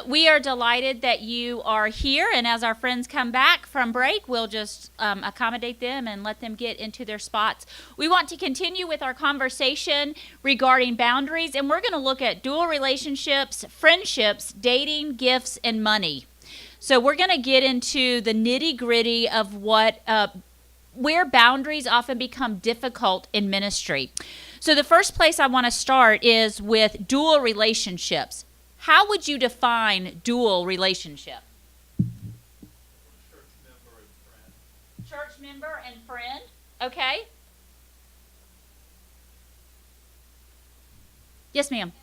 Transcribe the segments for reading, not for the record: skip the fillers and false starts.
We are delighted that you are here, and as our friends come back from break, we'll just accommodate them and let them get into their spots. We want to continue with our conversation regarding boundaries, and we're going to look at dual relationships, friendships, dating, gifts, and money. So we're going to get into the nitty-gritty of where boundaries often become difficult in ministry. So the first place I want to start is with dual relationships. How would you define dual relationship? Church member and friend. Okay. Yes, ma'am.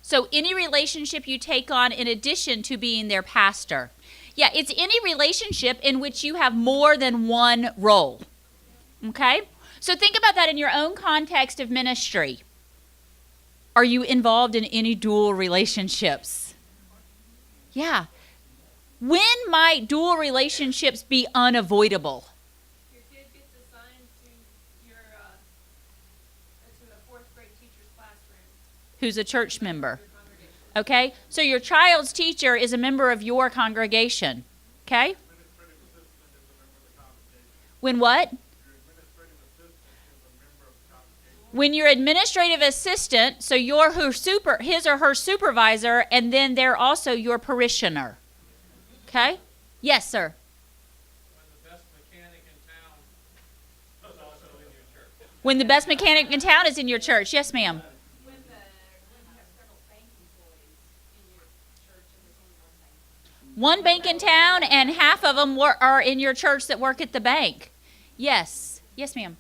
So any relationship you take on in addition to being their pastor. Yeah, it's any relationship in which you have more than one role. Okay? So think about that in your own context of ministry. Are you involved in any dual relationships? Yeah. When might dual relationships be unavoidable? Your kid gets assigned to a fourth grade teacher's classroom. Who's a church member. Okay? So your child's teacher is a member of your congregation. Okay? When what? When your administrative assistant, so you're his or her supervisor, and then they're also your parishioner. Okay? Yes, sir. When the best mechanic in town is in your church. Yes, ma'am. One bank in town, and half of them are in your church that work at the bank. Yes. Yes, ma'am.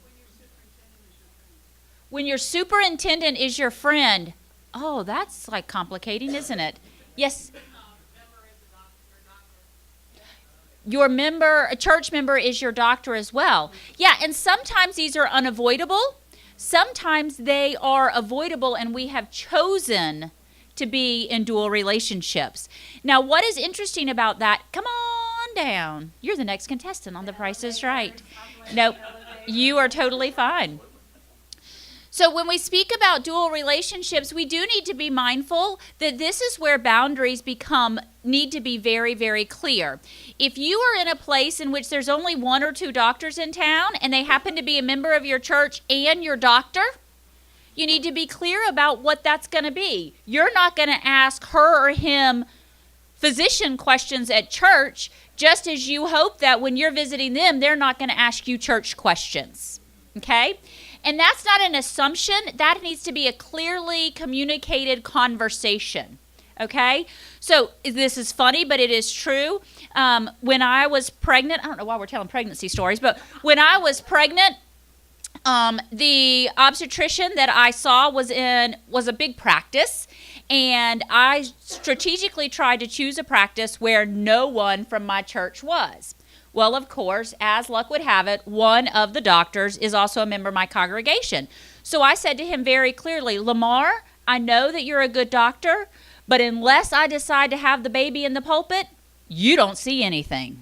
When your superintendent is your friend. Oh, that's like complicating, isn't it? Yes. A church member is your doctor as well. Yeah, and sometimes these are unavoidable. Sometimes they are avoidable, and we have chosen to be in dual relationships. Now, what is interesting about that? Come on down. You're the next contestant on The Price is Right. Nope, you are totally fine. So when we speak about dual relationships, we do need to be mindful that this is where boundaries need to be very, very clear. If you are in a place in which there's only one or two doctors in town and they happen to be a member of your church and your doctor, you need to be clear about what that's going to be. You're not going to ask her or him physician questions at church, just as you hope that when you're visiting them, they're not going to ask you church questions. Okay? And that's not an assumption. That needs to be a clearly communicated conversation. Okay? So this is funny, but it is true. When I was pregnant, I don't know why we're telling pregnancy stories, but when I was pregnant, the obstetrician that I saw was a big practice, and I strategically tried to choose a practice where no one from my church was. Well, of course, as luck would have it, one of the doctors is also a member of my congregation. So I said to him very clearly, Lamar, I know that you're a good doctor, but unless I decide to have the baby in the pulpit, you don't see anything.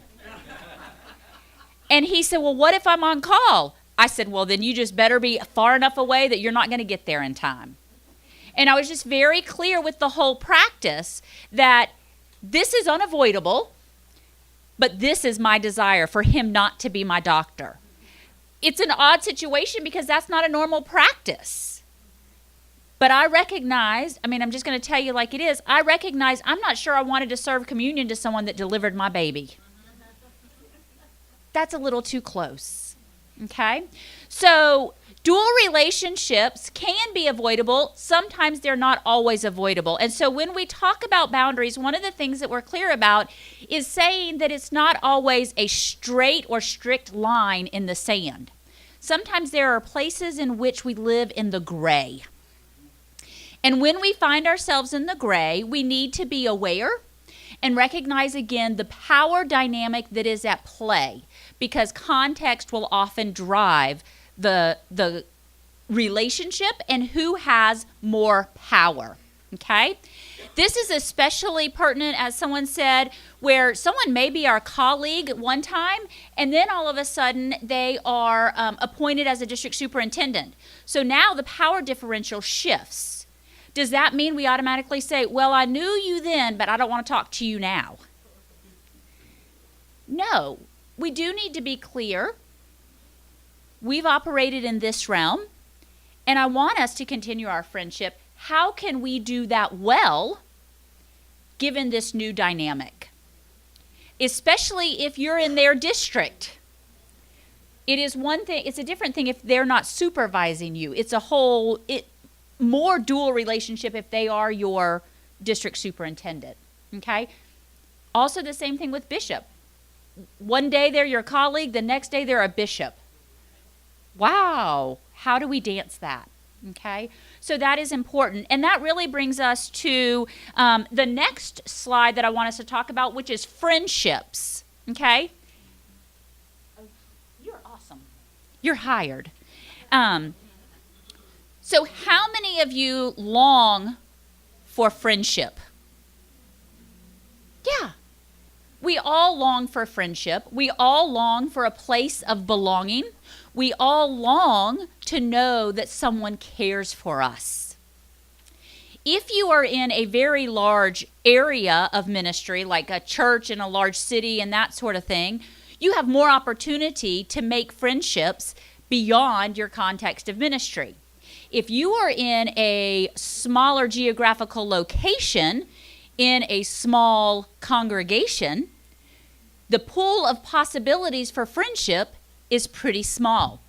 And he said, well, what if I'm on call? I said, well, then you just better be far enough away that you're not going to get there in time. And I was just very clear with the whole practice that this is unavoidable, but this is my desire for him not to be my doctor. It's an odd situation because that's not a normal practice. But I recognized, I'm just going to tell you like it is, I recognized I'm not sure I wanted to serve communion to someone that delivered my baby. That's a little too close. Okay, so dual relationships can be avoidable. Sometimes they're not always avoidable. And so when we talk about boundaries, one of the things that we're clear about is saying that it's not always a straight or strict line in the sand. Sometimes there are places in which we live in the gray. And when we find ourselves in the gray, we need to be aware and recognize again the power dynamic that is at play, because context will often drive the relationship and who has more power. Okay? This is especially pertinent, as someone said, where someone may be our colleague at one time, and then all of a sudden they are appointed as a district superintendent. So now the power differential shifts. Does that mean we automatically say, well, I knew you then, but I don't want to talk to you now? No. We do need to be clear. We've operated in this realm, and I want us to continue our friendship. How can we do that well, given this new dynamic? Especially if you're in their district. It is one thing, it's a different thing if they're not supervising you. It's a more dual relationship if they are your district superintendent, okay? Also the same thing with bishop. One day they're your colleague, the next day they're a bishop. Wow, how do we dance that? Okay, so that is important. And that really brings us to the next slide that I want us to talk about, which is friendships. Okay? Oh, you're awesome. You're hired. So how many of you long for friendship? Yeah. We all long for friendship. We all long for a place of belonging. We all long to know that someone cares for us. If you are in a very large area of ministry, like a church in a large city and that sort of thing, you have more opportunity to make friendships beyond your context of ministry. If you are in a smaller geographical location, in a small congregation, the pool of possibilities for friendship is pretty small.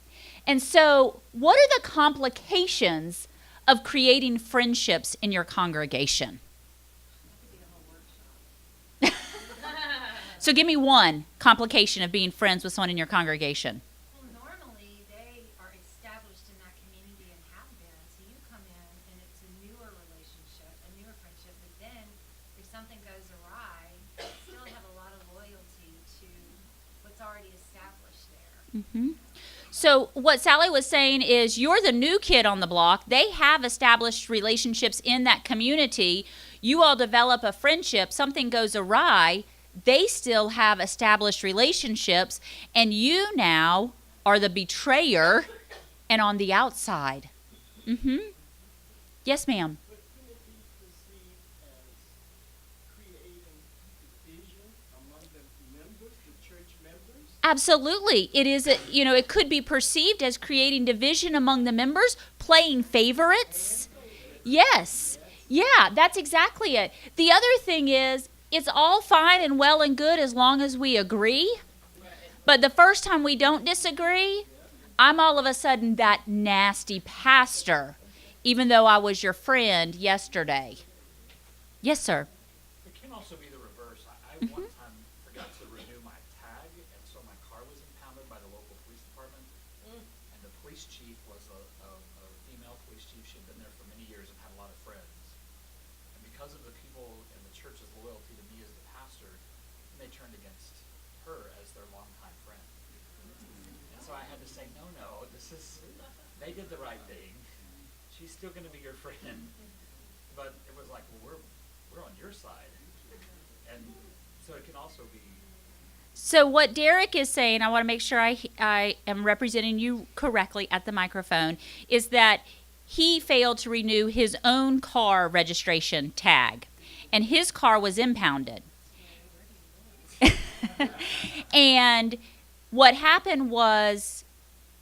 And so, what are the complications of creating friendships in your congregation? So give me one complication of being friends with someone in your congregation. Well, normally they are established in that community and have been. So you come in and it's a newer relationship, a newer friendship. But then if something goes awry, you still have a lot of loyalty to what's already established there. Mm-hmm. So what Sally was saying is you're the new kid on the block. They have established relationships in that community. You all develop a friendship. Something goes awry. They still have established relationships. And you now are the betrayer and on the outside. Mm-hmm. Yes, ma'am. But can it be perceived as creating division among the members, the church members? Absolutely. It is, it could be perceived as creating division among the members, playing favorites. Yes. Yeah, that's exactly it. The other thing is, it's all fine and well and good as long as we agree. But the first time we don't disagree, I'm all of a sudden that nasty pastor, even though I was your friend yesterday. Yes, sir. It can also be the reverse. I one time forgot to renew my tag, and so my car was impounded by the local police department. And the police chief was a female police chief. She had been there for many years and had a lot of friends. And because of the people in the church's loyalty to me as the pastor, they turned against her as their longtime friend. And so I had to say, no, they did the right thing. She's still going to be your friend. But it was like, well, we're on your side. And so it can also be. So what Derek is saying, I want to make sure I am representing you correctly at the microphone, is that he failed to renew his own car registration tag, and his car was impounded. And what happened was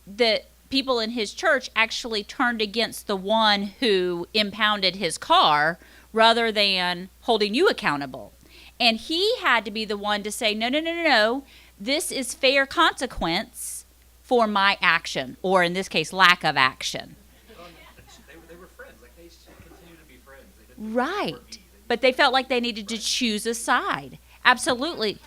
that people in his church actually turned against the one who impounded his car rather than holding you accountable. And he had to be the one to say, no, this is fair consequence for my action, or in this case, lack of action. They were friends. Like, they continue to be friends. They didn't Right. But they felt like they needed to choose a side. Absolutely.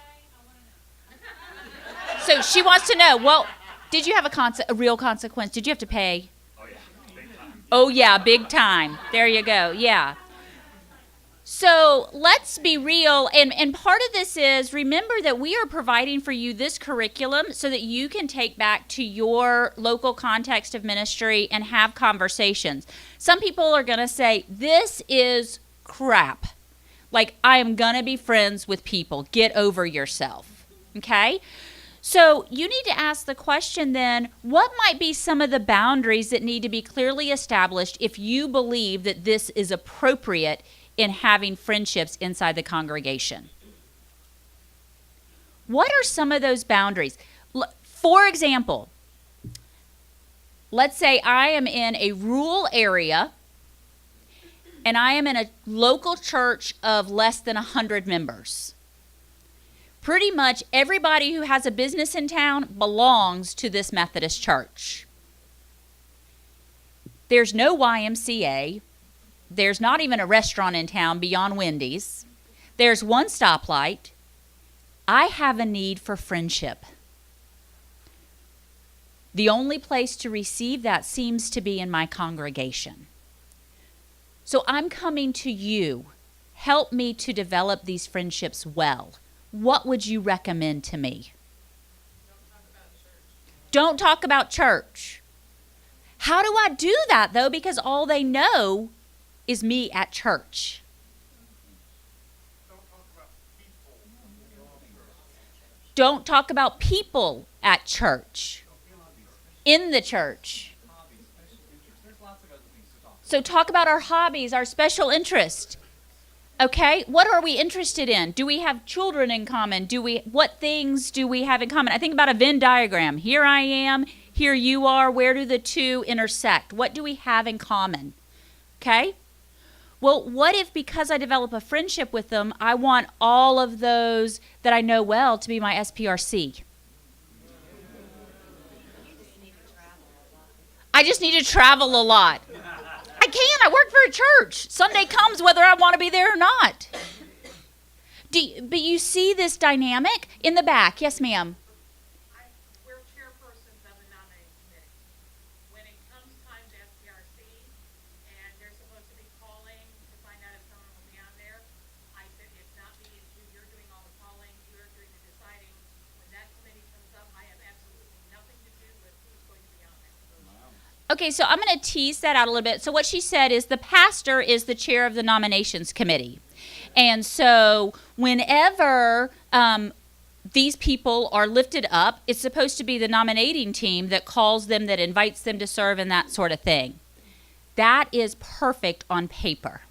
So she wants to know, well, did you have a real consequence? Did you have to pay? Oh, yeah. Big time. Oh, yeah, big time. There you go. Yeah. So let's be real. And part of this is, remember that we are providing for you this curriculum so that you can take back to your local context of ministry and have conversations. Some people are going to say, this is crap. Like, I am going to be friends with people. Get over yourself. Okay? So you need to ask the question then, what might be some of the boundaries that need to be clearly established if you believe that this is appropriate in having friendships inside the congregation? What are some of those boundaries? For example, let's say I am in a rural area and I am in a local church of less than 100 members. Pretty much everybody who has a business in town belongs to this Methodist church. There's no YMCA. There's not even a restaurant in town beyond Wendy's. There's one stoplight. I have a need for friendship. The only place to receive that seems to be in my congregation. So I'm coming to you. Help me to develop these friendships well. What would you recommend to me? Don't talk about church. How do I do that, though? Because all they know is me at church. Don't talk about people at church. In the church. So talk about our hobbies, our special interest. Okay, what are we interested in? Do we have children in common? What things do we have in common? I think about a Venn diagram. Here I am, here you are. Where do the two intersect? What do we have in common? Okay? Well, what if because I develop a friendship with them, I want all of those that I know well to be my SPRC? I just need to travel a lot. I can. I work for a church. Sunday comes whether I want to be there or not. But you see this dynamic in the back. Yes, ma'am. We're chairpersons of the nominating committee. When it comes time to SPRC, and they're supposed to be calling to find out if someone will be on there, I said, it's not me, it's you. You're doing all the calling. You're doing the deciding. When that committee comes up, I have absolutely nothing to do with who's going to be on there. Okay, so I'm going to tease that out a little bit. So what she said is the pastor is the chair of the nominations committee. And so whenever these people are lifted up, it's supposed to be the nominating team that calls them, that invites them to serve, and that sort of thing. That is perfect on paper.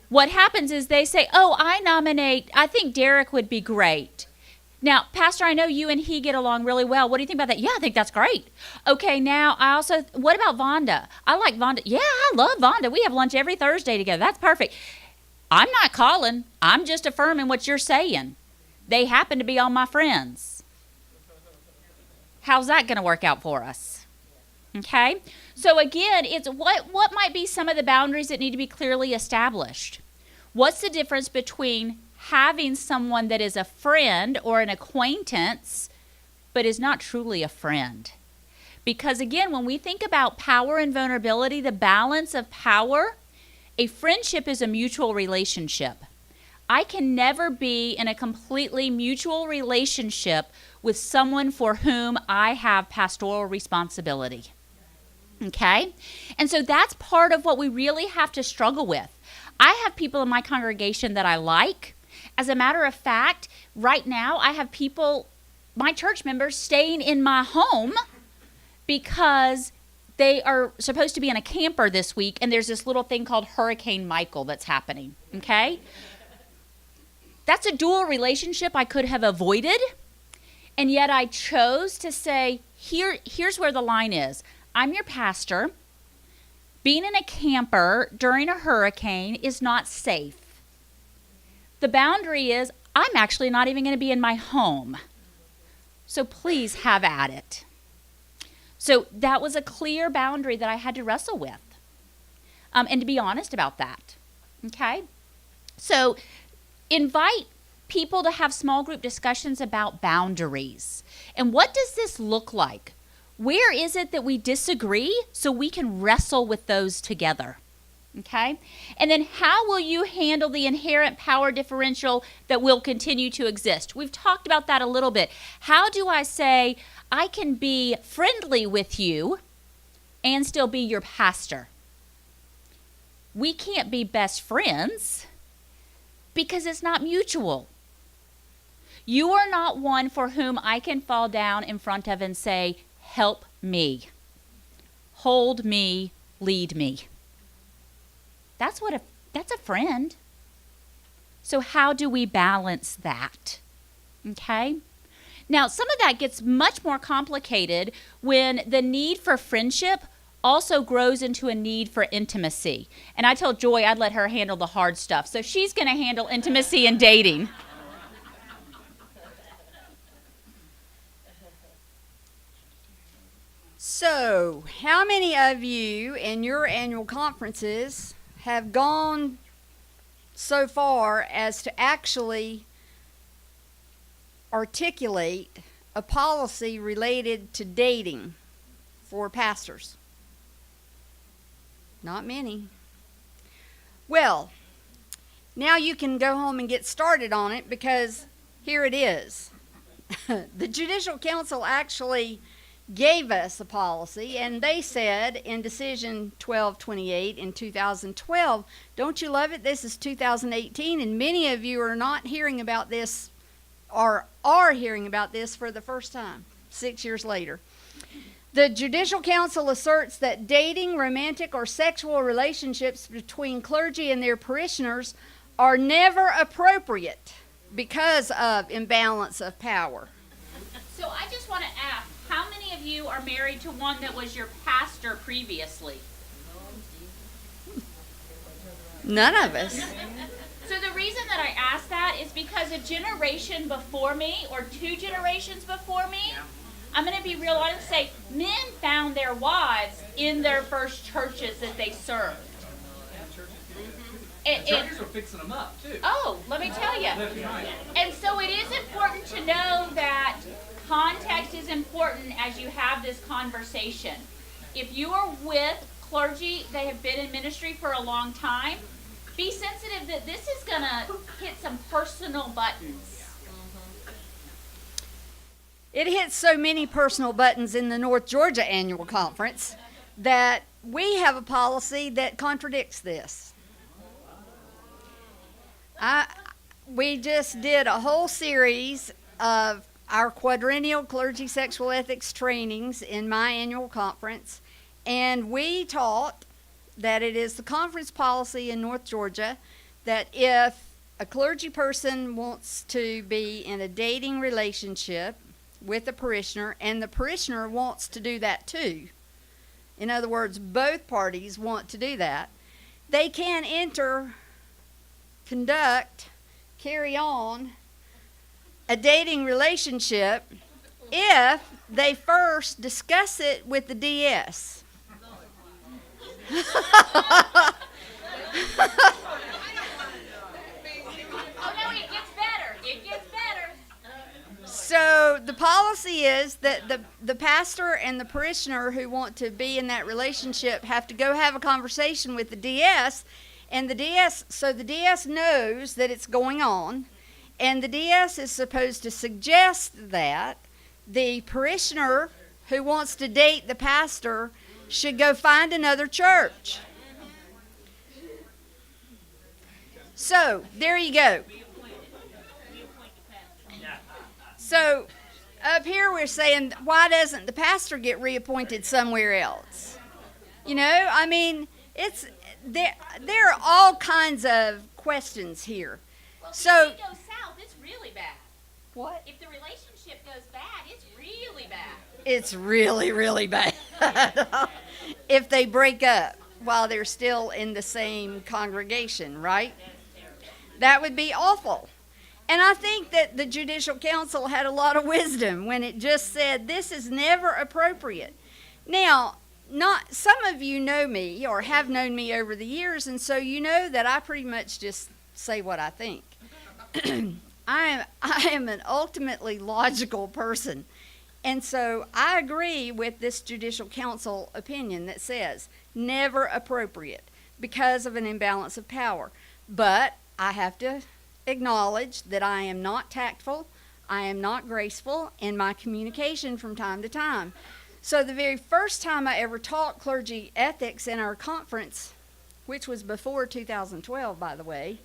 What happens is they say, oh, I think Derek would be great. Now, Pastor, I know you and he get along really well. What do you think about that? Yeah, I think that's great. Okay, now what about Vonda? I like Vonda. Yeah, I love Vonda. We have lunch every Thursday together. That's perfect. I'm not calling. I'm just affirming what you're saying. They happen to be all my friends. How's that going to work out for us? Okay? So again, it's what might be some of the boundaries that need to be clearly established? What's the difference between having someone that is a friend or an acquaintance, but is not truly a friend? Because again, when we think about power and vulnerability, the balance of power, a friendship is a mutual relationship. I can never be in a completely mutual relationship with someone for whom I have pastoral responsibility. Okay? And so that's part of what we really have to struggle with. I have people in my congregation that I like. As a matter of fact, right now I have people, my church members, staying in my home because they are supposed to be in a camper this week, and there's this little thing called Hurricane Michael that's happening, okay? That's a dual relationship I could have avoided, and yet I chose to say, here's where the line is. I'm your pastor. Being in a camper during a hurricane is not safe. The boundary is, I'm actually not even going to be in my home. So please have at it. So that was a clear boundary that I had to wrestle with. And to be honest about that. Okay? So invite people to have small group discussions about boundaries. And what does this look like? Where is it that we disagree so we can wrestle with those together? Okay? And then how will you handle the inherent power differential that will continue to exist? We've talked about that a little bit. How do I say I can be friendly with you and still be your pastor? we can't be best friends because it's not mutual. You are not one for whom I can fall down in front of and say, help me, hold me, lead me. That's a friend. So how do we balance that? Okay? Now, some of that gets much more complicated when the need for friendship also grows into a need for intimacy. And I told Joy I'd let her handle the hard stuff. So she's going to handle intimacy and dating. So, how many of you in your annual conferences have gone so far as to actually articulate a policy related to dating for pastors? Not many. Well, now you can go home and get started on it, because here it is. The Judicial Council actually gave us a policy, and they said in Decision 1228 in 2012, don't you love it? This is 2018, and many of you are not hearing about this, or are hearing about this for the first time, 6 years later. The Judicial Council asserts that dating, romantic, or sexual relationships between clergy and their parishioners are never appropriate because of imbalance of power. So I just want to ask, how many of you are married to one that was your pastor previously? None of us. So the reason that I ask that is because a generation before me, or 2 generations before me, I'm going to be real honest and say, men found their wives in their first churches that they served. Churches are fixing them up, too. Oh, let me tell you. And so it is important to know that context is important as you have this conversation. If you are with clergy that have been in ministry for a long time, be sensitive that this is going to hit some personal buttons. It hits so many personal buttons in the North Georgia Annual Conference that we have a policy that contradicts this. We just did a whole series of our quadrennial clergy sexual ethics trainings in my annual conference, and we taught that it is the conference policy in North Georgia that if a clergy person wants to be in a dating relationship with a parishioner, and the parishioner wants to do that too, in other words, both parties want to do that, they can conduct, carry on a dating relationship if they first discuss it with the DS. Oh no, it gets better. It gets better. So the policy is that the pastor and the parishioner who want to be in that relationship have to go have a conversation with the DS, and the DS knows that it's going on, and the DS is supposed to suggest that the parishioner who wants to date the pastor should go find another church. So, there you go. So, up here we're saying, why doesn't the pastor get reappointed somewhere else? You know, I mean, there are all kinds of questions here. Well, So- if it goes south, it's really bad. What? If the relationship goes bad, it's really bad. It's really, really bad. If they break up while they're still in the same congregation, right? That would be awful. And I think that the Judicial Council had a lot of wisdom when it just said this is never appropriate. Now, some of you know me or have known me over the years, and so you know that I pretty much just say what I think. I am an ultimately logical person. And so I agree with this Judicial Council opinion that says never appropriate because of an imbalance of power. But I have to acknowledge that I am not tactful, I am not graceful in my communication from time to time. So the very first time I ever taught clergy ethics in our conference, which was before 2012, by the way,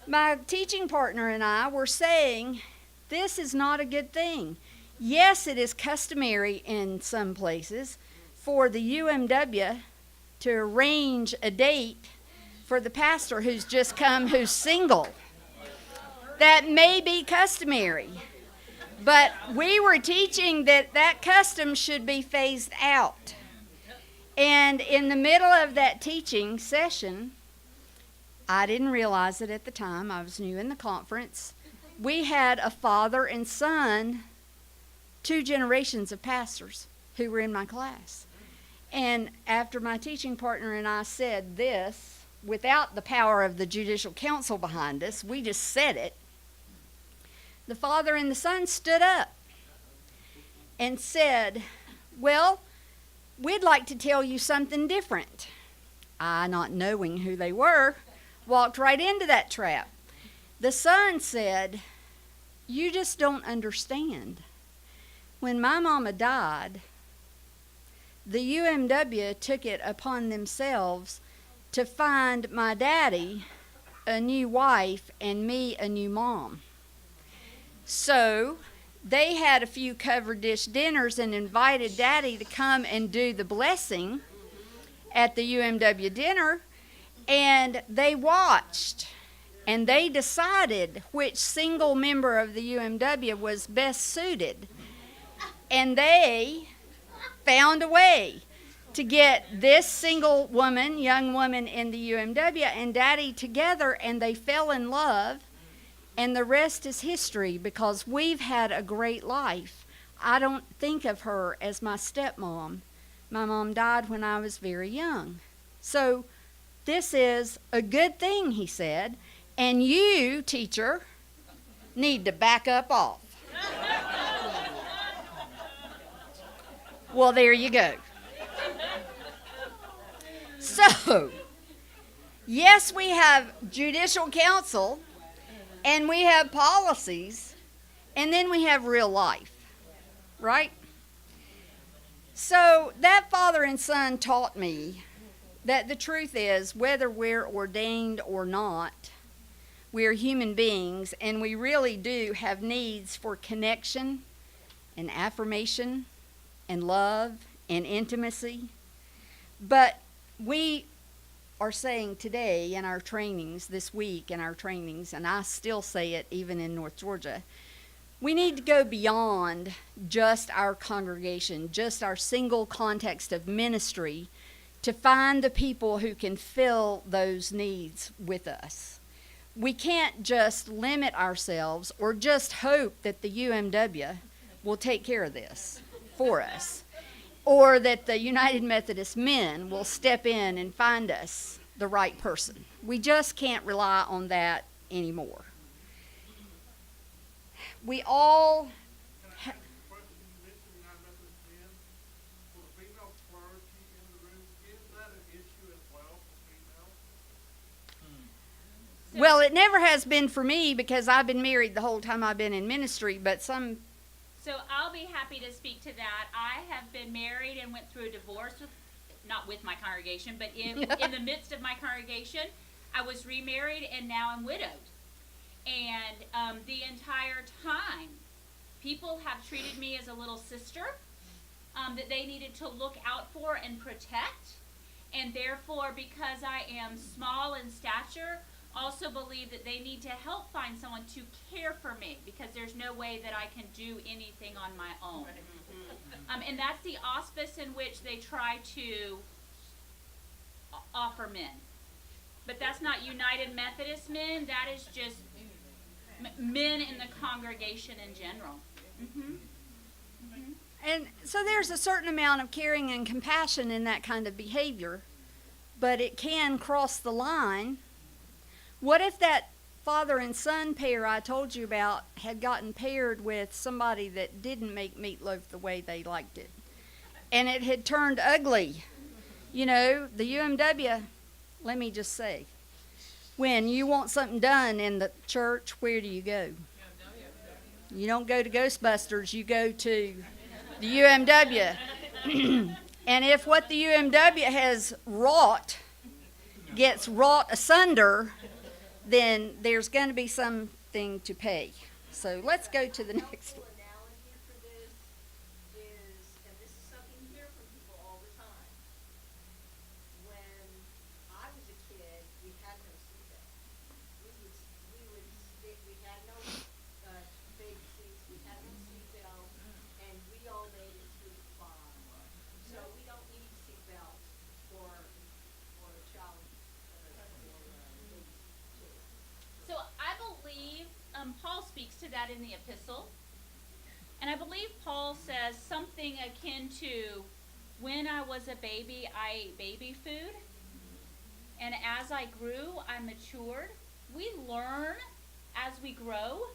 my teaching partner and I were saying, this is not a good thing. Yes, it is customary in some places for the UMW to arrange a date for the pastor who's just come, who's single. That may be customary. But we were teaching that that custom should be phased out. And in the middle of that teaching session, I didn't realize it at the time. I was new in the conference. We had a father and son, 2 generations of pastors who were in my class. And after my teaching partner and I said this, without the power of the judicial council behind us, we just said it. The father and the son stood up and said, well, we'd like to tell you something different. I, not knowing who they were, walked right into that trap. The son said, you just don't understand. When my mama died, the UMW took it upon themselves to find my daddy a new wife and me a new mom. So they had a few covered dish dinners and invited Daddy to come and do the blessing at the UMW dinner, and they watched and they decided which single member of the UMW was best suited, and they found a way to get this single woman, young woman in the UMW and Daddy together, and they fell in love. And the rest is history, because we've had a great life. I don't think of her as my stepmom. My mom died when I was very young. So this is a good thing, he said. And you, teacher, need to back up off. Well, there you go. So, yes, we have judicial counsel, and we have policies, and then we have real life, right? So that father and son taught me that the truth is, whether we're ordained or not, we're human beings, and we really do have needs for connection and affirmation and love and intimacy. But we are saying today in our trainings, this week in our trainings, and I still say it even in North Georgia, we need to go beyond just our congregation, just our single context of ministry, to find the people who can fill those needs with us. We can't just limit ourselves or just hope that the UMW will take care of this for us, or that the United Methodist men will step in and find us the right person. We just can't rely on that anymore. We all well, it never has been for me, because I've been married the whole time I've been in ministry, but some... So I'll be happy to speak to that. I have been married and went through a divorce, not with my congregation, but in the midst of my congregation. I was remarried, and now I'm widowed. And the entire time, people have treated me as a little sister that they needed to look out for and protect. And therefore, because I am small in stature, also believe that they need to help find someone to care for me, because there's no way that I can do anything on my own. And that's the auspice in which they try to offer men. But that's not United Methodist men, that is just men in the congregation in general. Mm-hmm. Mm-hmm. And so there's a certain amount of caring and compassion in that kind of behavior, but it can cross the line. What if that father and son pair I told you about had gotten paired with somebody that didn't make meatloaf the way they liked it, and it had turned ugly? You know, the UMW, let me just say, when you want something done in the church, where do you go? You don't go to Ghostbusters, you go to the UMW. And if what the UMW has wrought gets wrought asunder, then there's going to be something to pay. So let's go to the next one. Analogy for this is, and this is something you hear from people all the time. When I was a kid, we had no seatbelt. We had no baby seats, we had no seatbelt, and we all made it through the farm. So we don't need seatbelts for a child, baby children. So I believe Paul speaks to that in the epistle. And I believe Paul says something akin to, when I was a baby, I ate baby food. And as I grew, I matured. We learn as we grow.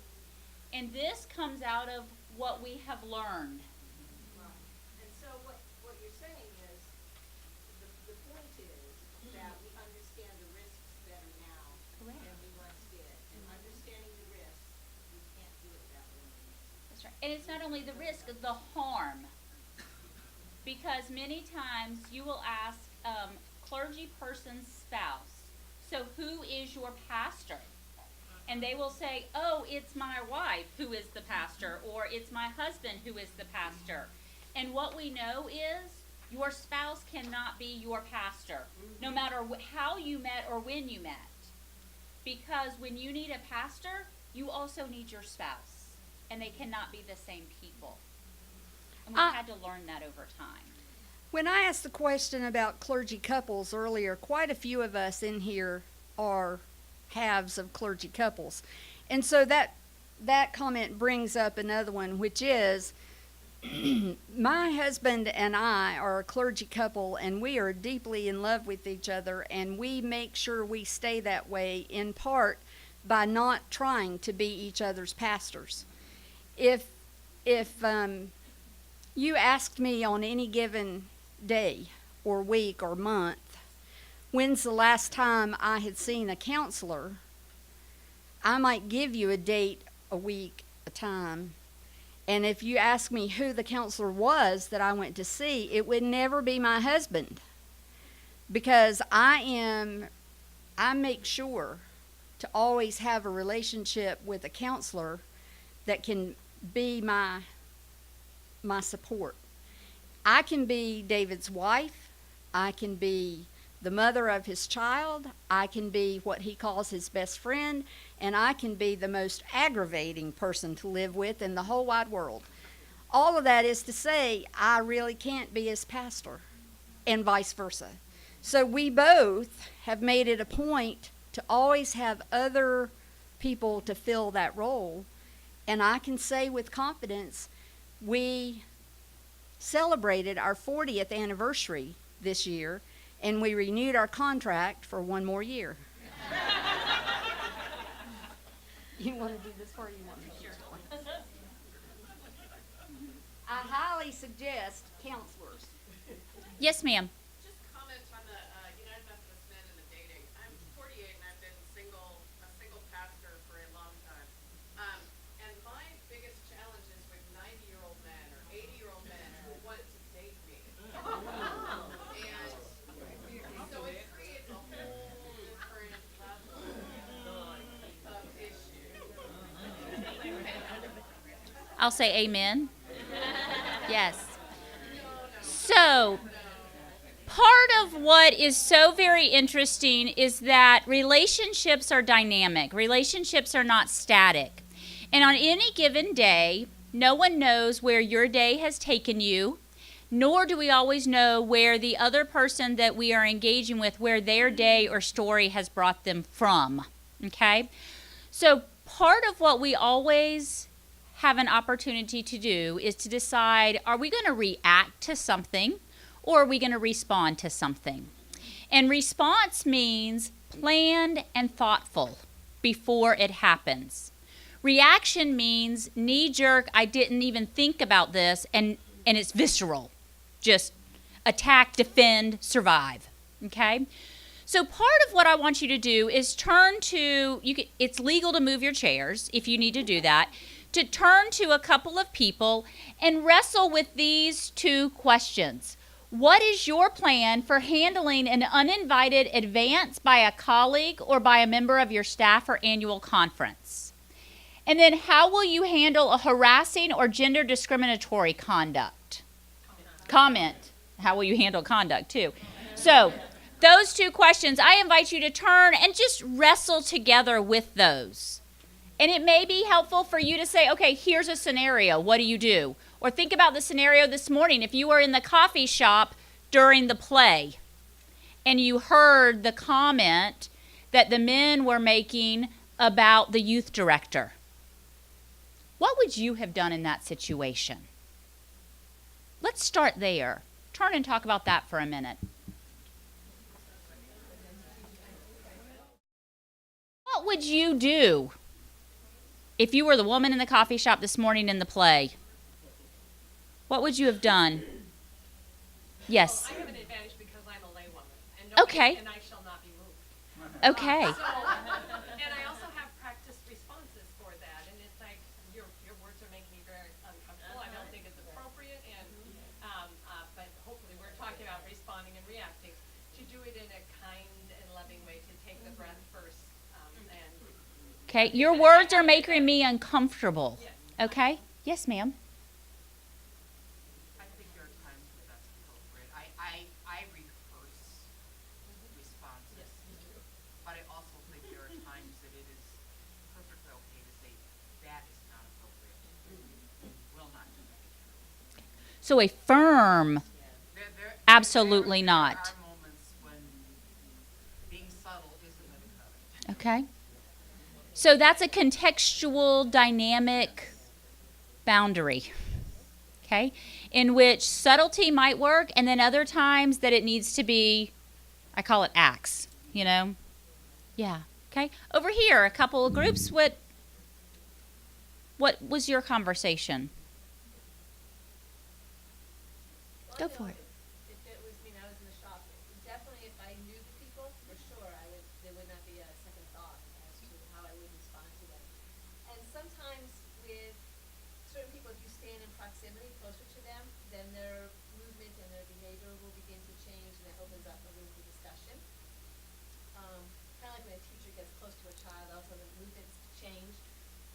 And this comes out of what we have learned. And so what you're saying is, the point is that we understand the risks better now Correct. than we once did. And understanding the risks, we can't do it that way anymore. That's right. And it's not only the risk, the harm. Because many times you will ask clergy person's spouse, so who is your pastor? And they will say, oh, it's my wife who is the pastor, or it's my husband who is the pastor. And what we know is your spouse cannot be your pastor, no matter how you met or when you met. Because when you need a pastor, you also need your spouse. And they cannot be the same people. And we've had to learn that over time. When I asked the question about clergy couples earlier, quite a few of us in here are halves of clergy couples. And so that comment brings up another one, which is, my husband and I are a clergy couple, and we are deeply in love with each other, and we make sure we stay that way in part by not trying to be each other's pastors. If you asked me on any given day or week or month, when's the last time I had seen a counselor, I might give you a date, a week, a time. And if you ask me who the counselor was that I went to see, it would never be my husband. Because I make sure to always have a relationship with a counselor that can be my support. I can be David's wife. I can be the mother of his child. I can be what he calls his best friend. And I can be the most aggravating person to live with in the whole wide world. All of that is to say, I really can't be his pastor, and vice versa. So we both have made it a point to always have other people to fill that role. And I can say with confidence, we celebrated our 40th anniversary this year, and we renewed our contract for one more year. You want to do this or you want me to? Sure. I highly suggest counselors. Yes, ma'am. Just comment on the United Methodist men and the dating. I'm 48 and I've been a single pastor for a long time. And my biggest challenge is with 90-year-old men or 80-year-old men who want to date me. And so it creates a whole different level of issue. I'll say amen. Yes. So, part of what is so very interesting is that relationships are dynamic. Relationships are not static. And on any given day, no one knows where your day has taken you, nor do we always know where the other person that we are engaging with, where their day or story has brought them from. Okay? So, part of what we always have an opportunity to do is to decide, are we going to react to something or are we going to respond to something? And response means planned and thoughtful before it happens. Reaction means knee-jerk, I didn't even think about this, and it's visceral. Just attack, defend, survive. Okay? So part of what I want you to do is turn to, it's legal to move your chairs if you need to do that, to turn to a couple of people and wrestle with these two questions. What is your plan for handling an uninvited advance by a colleague or by a member of your staff or annual conference? And then how will you handle a harassing or gender discriminatory conduct? Comment. How will you handle conduct too? So those two questions, I invite you to turn and just wrestle together with those. And it may be helpful for you to say, okay, here's a scenario. What do you do? Or think about the scenario this morning. If you were in the coffee shop during the play and you heard the comment that the men were making about the youth director, what would you have done in that situation? Let's start there. Turn and talk about that for a minute. What would you do if you were the woman in the coffee shop this morning in the play? What would you have done? Yes. I have an advantage because I'm a laywoman. Okay. And I shall not be moved. Okay. And I also have practiced responses for that, and it's like, your words are making me very uncomfortable. I don't think it's appropriate, and, but hopefully we're talking about responding and reacting. To do it in a kind and loving way, to take the breath first, and. Okay. Your words are making me uncomfortable. Okay. Yes, ma'am. I think there are times where that's appropriate. I rehearse responses, but I also think there are times that it is perfectly okay to say, that is not appropriate. Will not do that. So a firm, absolutely There not. are moments when being subtle isn't going to cut it. Okay. So that's a contextual, dynamic boundary, okay, in which subtlety might work, and then other times that it needs to be, I call it acts, you know? Yeah, okay. Over here, a couple of groups, what was your conversation? Go for it. If it was me and I was in the shop, definitely if I knew the people, for sure, there would not be a second thought as to how I would respond to them. And sometimes with certain people, if you stand in proximity closer to them, then their movement and their behavior will begin to change, and that opens up a room for discussion. Kind of like when a teacher gets close to a child, also the movements change.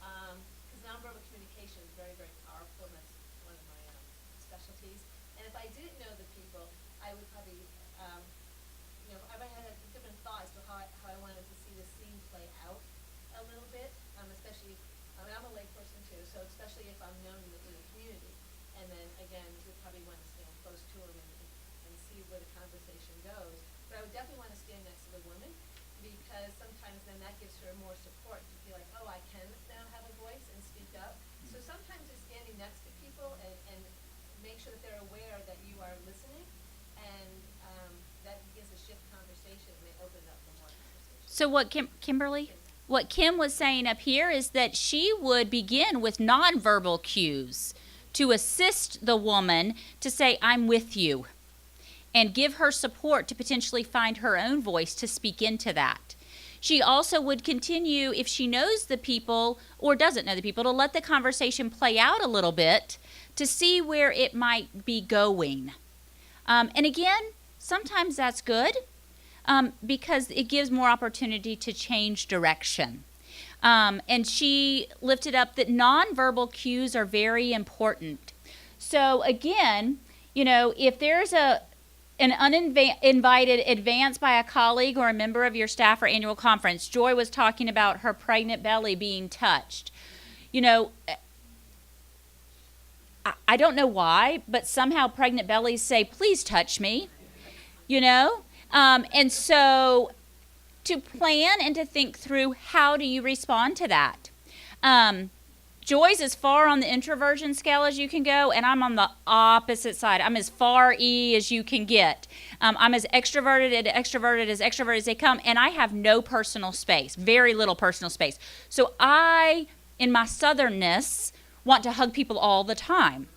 Because nonverbal communication is very, very powerful, and that's one of my specialties. And if I didn't know the people, I would probably, I might have a different thoughts to how I wanted to see the scene play out a little bit, especially, I'm a layperson too, so especially if I'm known in the community. And then again, we probably want to stand close to them and see where the conversation goes. But I would definitely want to stand next to the woman, because sometimes then that gives her more support to feel like, oh, I can now have a voice and speak up. So sometimes just standing next to people and make sure that they're aware that you are listening, and that begins to shift conversation and may open up for more conversation. So what Kimberly, what Kim was saying up here is that she would begin with nonverbal cues to assist the woman to say, I'm with you, and give her support to potentially find her own voice to speak into that. She also would continue, if she knows the people or doesn't know the people, to let the conversation play out a little bit to see where it might be going. And again, sometimes that's good because it gives more opportunity to change direction. And she lifted up that nonverbal cues are very important. So again, if there's an uninvited advance by a colleague or a member of your staff or annual conference, Joy was talking about her pregnant belly being touched. I don't know why, but somehow pregnant bellies say, please touch me, and so to plan and to think through, how do you respond to that? Joy's as far on the introversion scale as you can go, and I'm on the opposite side. I'm as far E as you can get. I'm as extroverted as they come, and I have no personal space, very little personal space. So I, in my southernness, want to hug people all the time.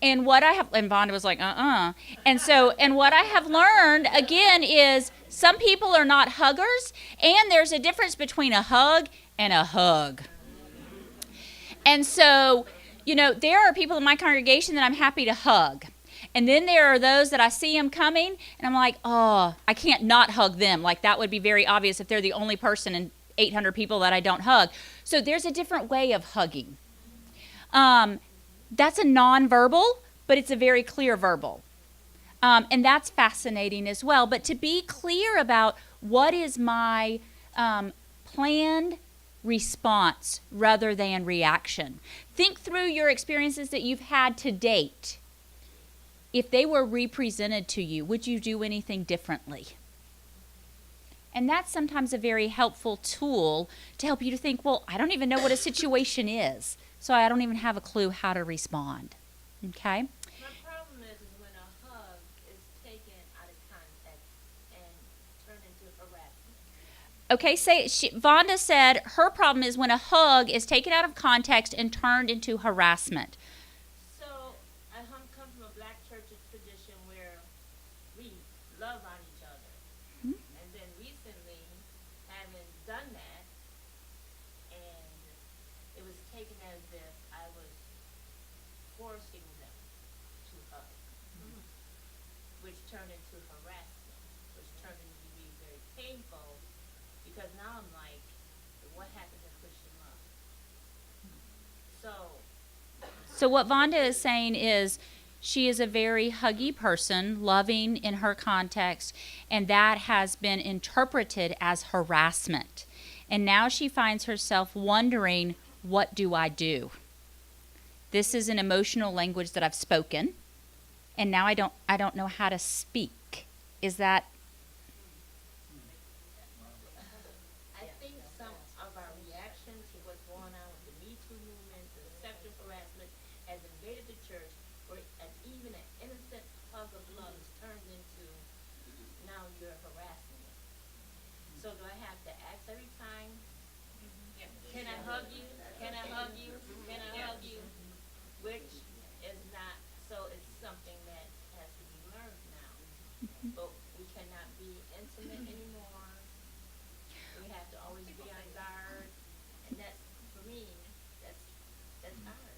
And what I have, and Vonda was like, and what I have learned, again, is some people are not huggers, and there's a difference between a hug and a hug. And so, there are people in my congregation that I'm happy to hug. And then there are those that I see them coming, and I'm like, oh, I can't not hug them. Like, that would be very obvious if they're the only person in 800 people that I don't hug. So there's a different way of hugging. That's a nonverbal, but it's a very clear verbal. And that's fascinating as well. But to be clear about what is my planned response rather than reaction. Think through your experiences that you've had to date. If they were represented to you, would you do anything differently? And that's sometimes a very helpful tool to help you to think, well, I don't even know what a situation is, so I don't even have a clue how to respond. Okay? My problem is when a hug is taken out of context and turned into harassment. Okay, Vonda said her problem is when a hug is taken out of context and turned into harassment. So I come from a black church tradition where we love on each other. And then recently, having done that, and it was taken as if I was forcing them to hug, which turned into harassment, which turned into being very painful, because now I'm like, what happened to Christian love? So what Vonda is saying is she is a very huggy person, loving in her context, and that has been interpreted as harassment. And now she finds herself wondering, what do I do? This is an emotional language that I've spoken, and now I don't know how to speak. Is that? I think some of our reactions to what's going on with the Me Too movement, the sexual harassment, has invaded the church, where even an innocent hug of love is turned into, now you're harassing me. So do I have to ask every time, can I hug you? Can I hug you? Can I hug you? Which is not, so it's something that has to be learned now. But we cannot be intimate anymore. We have to always be on guard, and that's, for me, that's hard.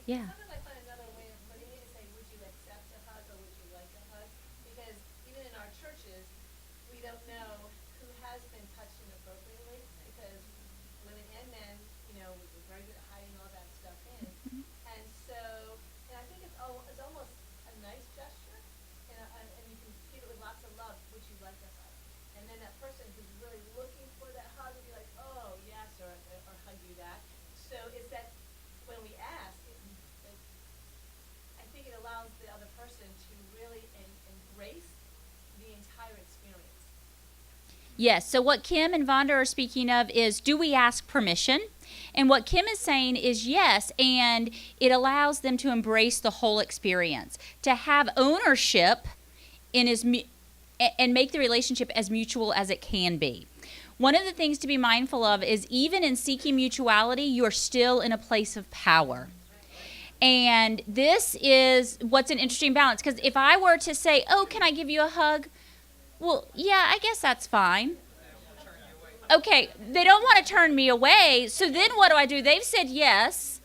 Yeah. Sometimes I find another way of putting it is saying, would you accept a hug or would you like a hug? Because even in our churches, we don't know who has been touched inappropriately, because women and men, we're very good at hiding all that stuff in. And so, and I think it's almost a nice gesture, and you can give it with lots of love, would you like a hug? And then that person who's really looking for that hug will be like, oh, yes, or hug you back. So it's that when we ask, I think it allows the other person to really embrace the entire experience. Yes, so what Kim and Vonda are speaking of is, do we ask permission? And what Kim is saying is yes, and it allows them to embrace the whole experience, to have ownership in and make the relationship as mutual as it can be. One of the things to be mindful of is, even in seeking mutuality, you're still in a place of power. And this is what's an interesting balance, because if I were to say, oh, can I give you a hug? Well, yeah, I guess that's fine. Okay, they don't want to turn me away, so then what do? They've said yes.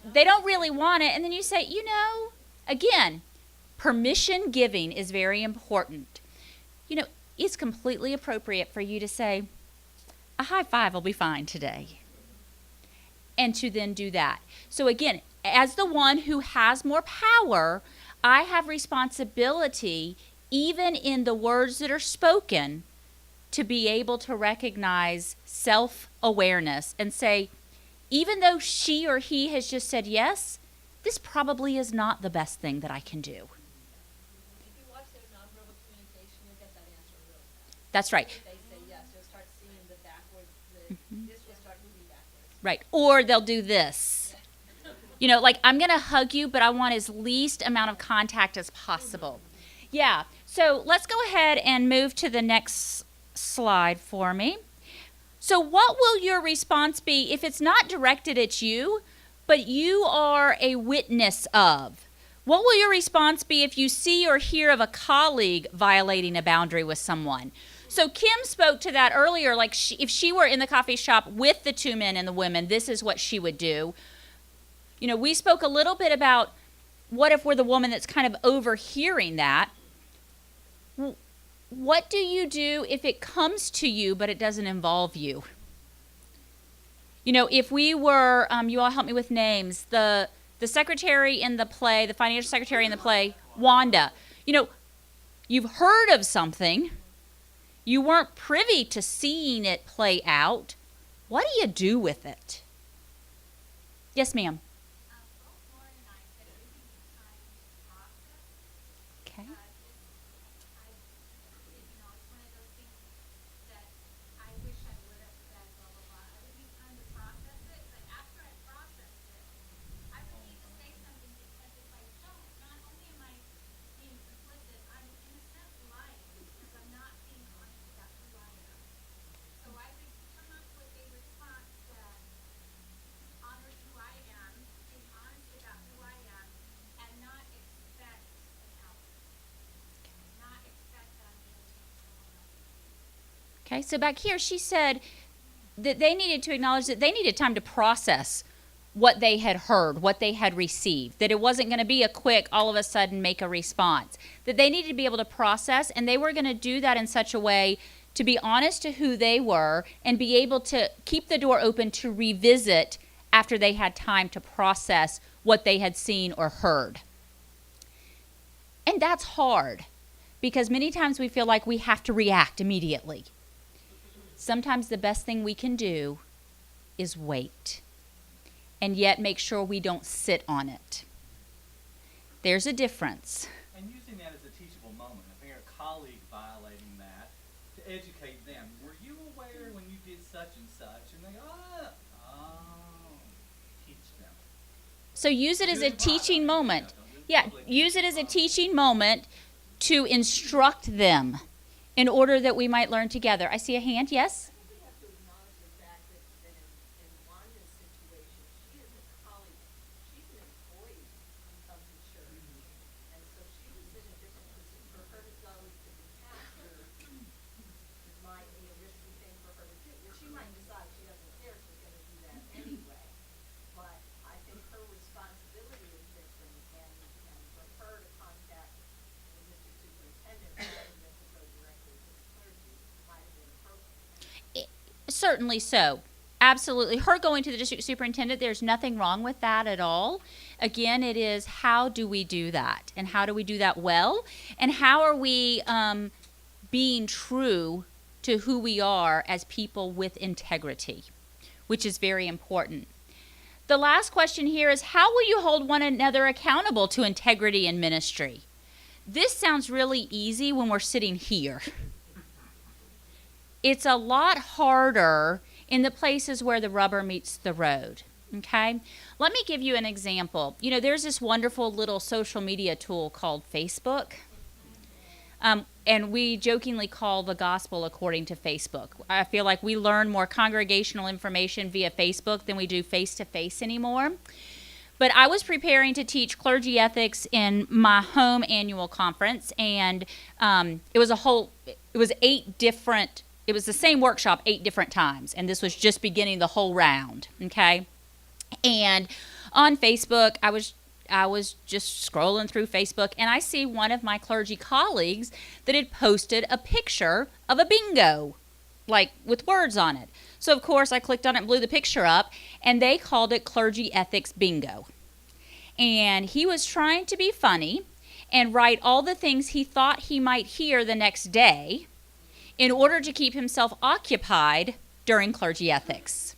They don't really want it, and then you say, again, permission giving is very important. It's completely appropriate for you to say, a high five will be fine today, and to then do that. So again, as the one who has more power, I have responsibility, even in the words that are spoken, to be able to recognize self-awareness and say, even though she or he has just said yes, this probably is not the best thing that I can do. If you watch their nonverbal communication, you'll get that answer real fast. That's right. If they say yes, you'll start seeing the backwards, this will start moving backwards. Right. Or they'll do this. Like, I'm going to hug you, but I want as least amount of contact as possible. Yeah. So let's go ahead and move to the next slide for me. So what will your response be if it's not directed at you, but you are a witness of? What will your response be if you see or hear of a colleague violating a boundary with someone? So Kim spoke to that earlier, like if she were in the coffee shop with the two men and the women, this is what she would do. We spoke a little bit about what if we're the woman that's kind of overhearing that? What do you do if it comes to you but it doesn't involve you? You know, if we were, you all help me with names, the secretary in the play, the financial secretary in the play, Wanda, you know, you've heard of something, you weren't privy to seeing it play out. What do you do with it? Yes, ma'am. Okay. Okay, so back here she said that they needed to acknowledge that they needed time to process what they had heard, what they had received, that it wasn't going to be a quick, all of a sudden make a response, that they needed to be able to process, and they were going to do that in such a way to be honest to who they were and be able to keep the door open to revisit after they had time to process what they had seen or heard. And that's hard because many times we feel like we have to react immediately. Sometimes the best thing we can do is wait and yet make sure we don't sit on it. There's a difference. And using that as a teachable moment, if you're a colleague violating that, to educate them. Were you aware when you did such and such? And they go, teach them. So use it as a teaching moment. Yeah, use it as a teaching moment to instruct them in order that we might learn together. I see a hand, yes? I think we have to acknowledge the fact that in Wanda's situation, she is a colleague, she's an employee of the church. And so she was in a different position. For her to go to the pastor might be a risky thing for her to do. Well, she might decide she doesn't care, she's gonna do that anyway. But I think her responsibility is different, and for her to contact the district superintendent rather than to go directly to the clergy might have been appropriate. Certainly so. Absolutely. Her going to the district superintendent, there's nothing wrong with that at all. Again, it is how do we do that? And how do we do that well? And how are we being true to who we are as people with integrity, which is very important. The last question here is, how will you hold one another accountable to integrity in ministry? This sounds really easy when we're sitting here. It's a lot harder in the places where the rubber meets the road, okay? Let me give you an example. You know, there's this wonderful little social media tool called Facebook, and we jokingly call the gospel according to Facebook. I feel like we learn more congregational information via Facebook than we do face-to-face anymore. But I was preparing to teach clergy ethics in my home annual conference, and it was the same workshop 8 different times, and this was just beginning the whole round, okay? And on Facebook, I was just scrolling through Facebook, and I see one of my clergy colleagues that had posted a picture of a bingo, like with words on it. So, of course, I clicked on it and blew the picture up, and they called it Clergy Ethics Bingo. And he was trying to be funny and write all the things he thought he might hear the next day in order to keep himself occupied during clergy ethics.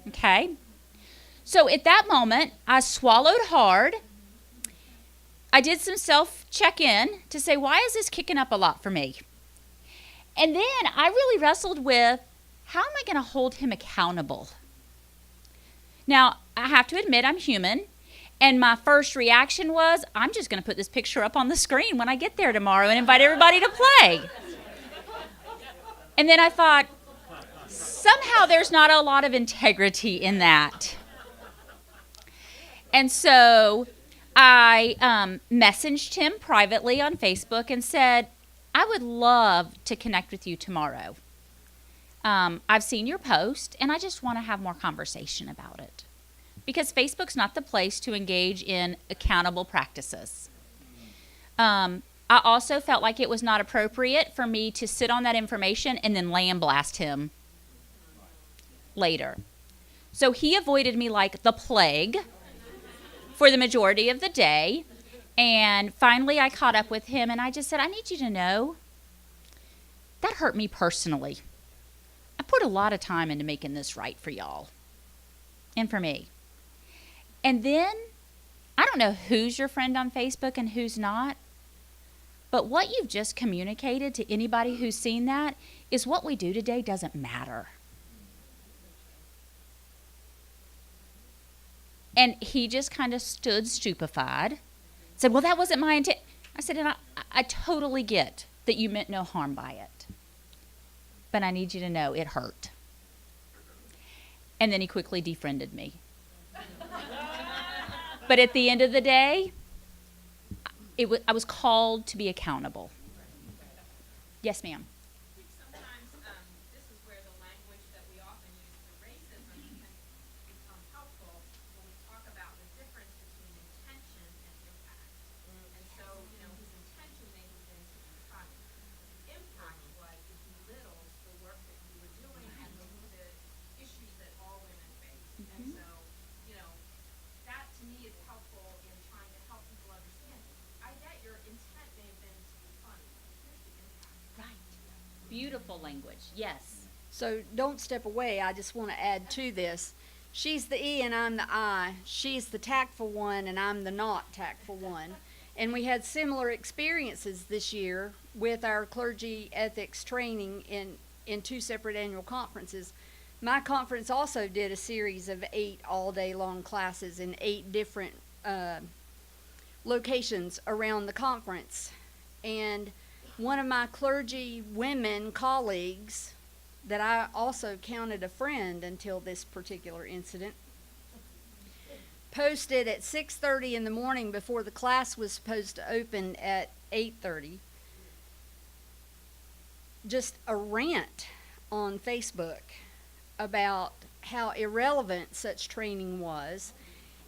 Okay? So at that moment, I swallowed hard. I did some self-check-in to say, why is this kicking up a lot for me? And then I really wrestled with, how am I going to hold him accountable? Now, I have to admit I'm human, and my first reaction was, I'm just going to put this picture up on the screen when I get there tomorrow and invite everybody to play. And then I thought, somehow there's not a lot of integrity in that. And so I messaged him privately on Facebook and said, I would love to connect with you tomorrow. I've seen your post, and I just want to have more conversation about it. because Facebook's not the place to engage in accountable practices. I also felt like it was not appropriate for me to sit on that information and then lay and blast him later. So he avoided me like the plague for the majority of the day. And finally I caught up with him and I just said, I need you to know that hurt me personally. I put a lot of time into making this right for y'all and for me. And then, I don't know who's your friend on Facebook and who's not, but what you've just communicated to anybody who's seen that is what we do today doesn't matter. And he just kind of stood stupefied, said, well, that wasn't my intent. I said, and I totally get that you meant no harm by it, but I need you to know it hurt. And then he quickly defriended me. But at the end of the day, I was called to be accountable. Yes, ma'am. I think sometimes this is where the language that we often use for racism can become helpful when we talk about the difference between intention and impact. And so, his intention may have been to be funny. The impact was it belittles the work that you were doing and the issues that all women face. And so, that to me is helpful in trying to help people understand. I get your intent may have been to be funny. Here's the impact. Right. Beautiful language. Yes. So don't step away. I just want to add to this. She's the E and I'm the I. She's the tactful one and I'm the not tactful one. And we had similar experiences this year with our clergy ethics training in 2 separate annual conferences. My conference also did a series of 8 all-day-long classes in 8 different locations around the conference. And one of my clergy women colleagues that I also counted a friend until this particular incident posted at 6:30 in the morning before the class was supposed to open at 8:30 just a rant on Facebook about how irrelevant such training was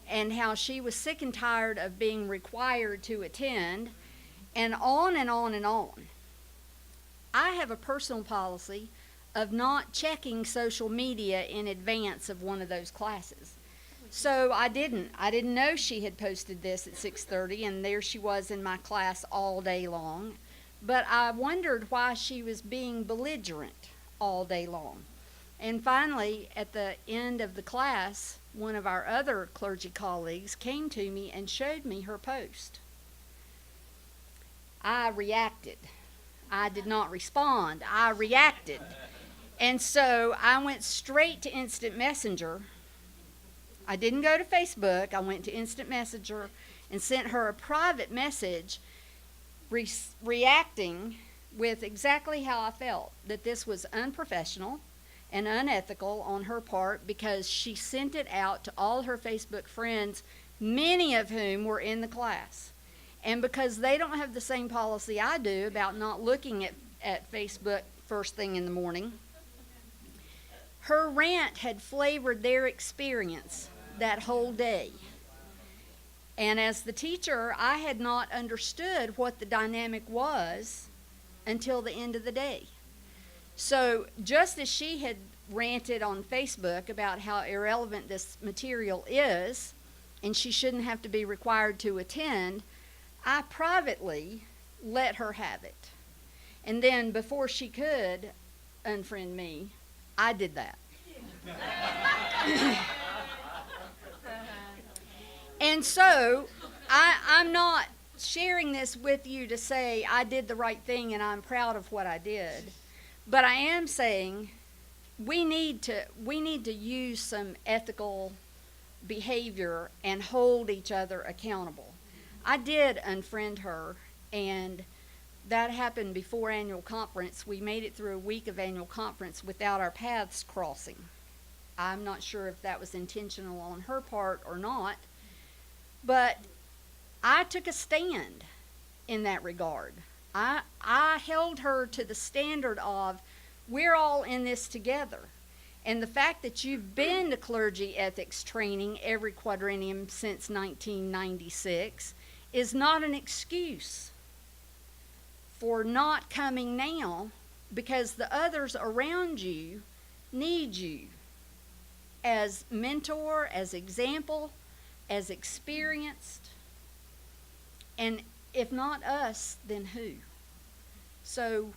and how she was sick and tired of being required to attend, and on and on and on. I have a personal policy of not checking social media in advance of one of those classes. So I didn't know she had posted this at 6:30, and there she was in my class all day long. But I wondered why she was being belligerent all day long. And finally, at the end of the class, one of our other clergy colleagues came to me and showed me her post. I reacted. I did not respond. I reacted. And so I went straight to Instant Messenger. I didn't go to Facebook. I went to Instant Messenger and sent her a private message reacting with exactly how I felt, that this was unprofessional and unethical on her part because she sent it out to all her Facebook friends, many of whom were in the class. And because they don't have the same policy I do about not looking at Facebook first thing in the morning, her rant had flavored their experience that whole day. And as the teacher, I had not understood what the dynamic was until the end of the day. So just as she had ranted on Facebook about how irrelevant this material is, and she shouldn't have to be required to attend, I privately let her have it. And then before she could unfriend me, I did that. And so I'm not sharing this with you to say I did the right thing and I'm proud of what I did. But I am saying we need to use some ethical behavior and hold each other accountable. I did unfriend her, and that happened before annual conference. We made it through a week of annual conference without our paths crossing. I'm not sure if that was intentional on her part or not, but I took a stand in that regard. I held her to the standard of we're all in this together. And the fact that you've been to clergy ethics training every quadrennium since 1996 is not an excuse for not coming now, because the others around you need you as mentor, as example, as experienced. And if not us, then who? So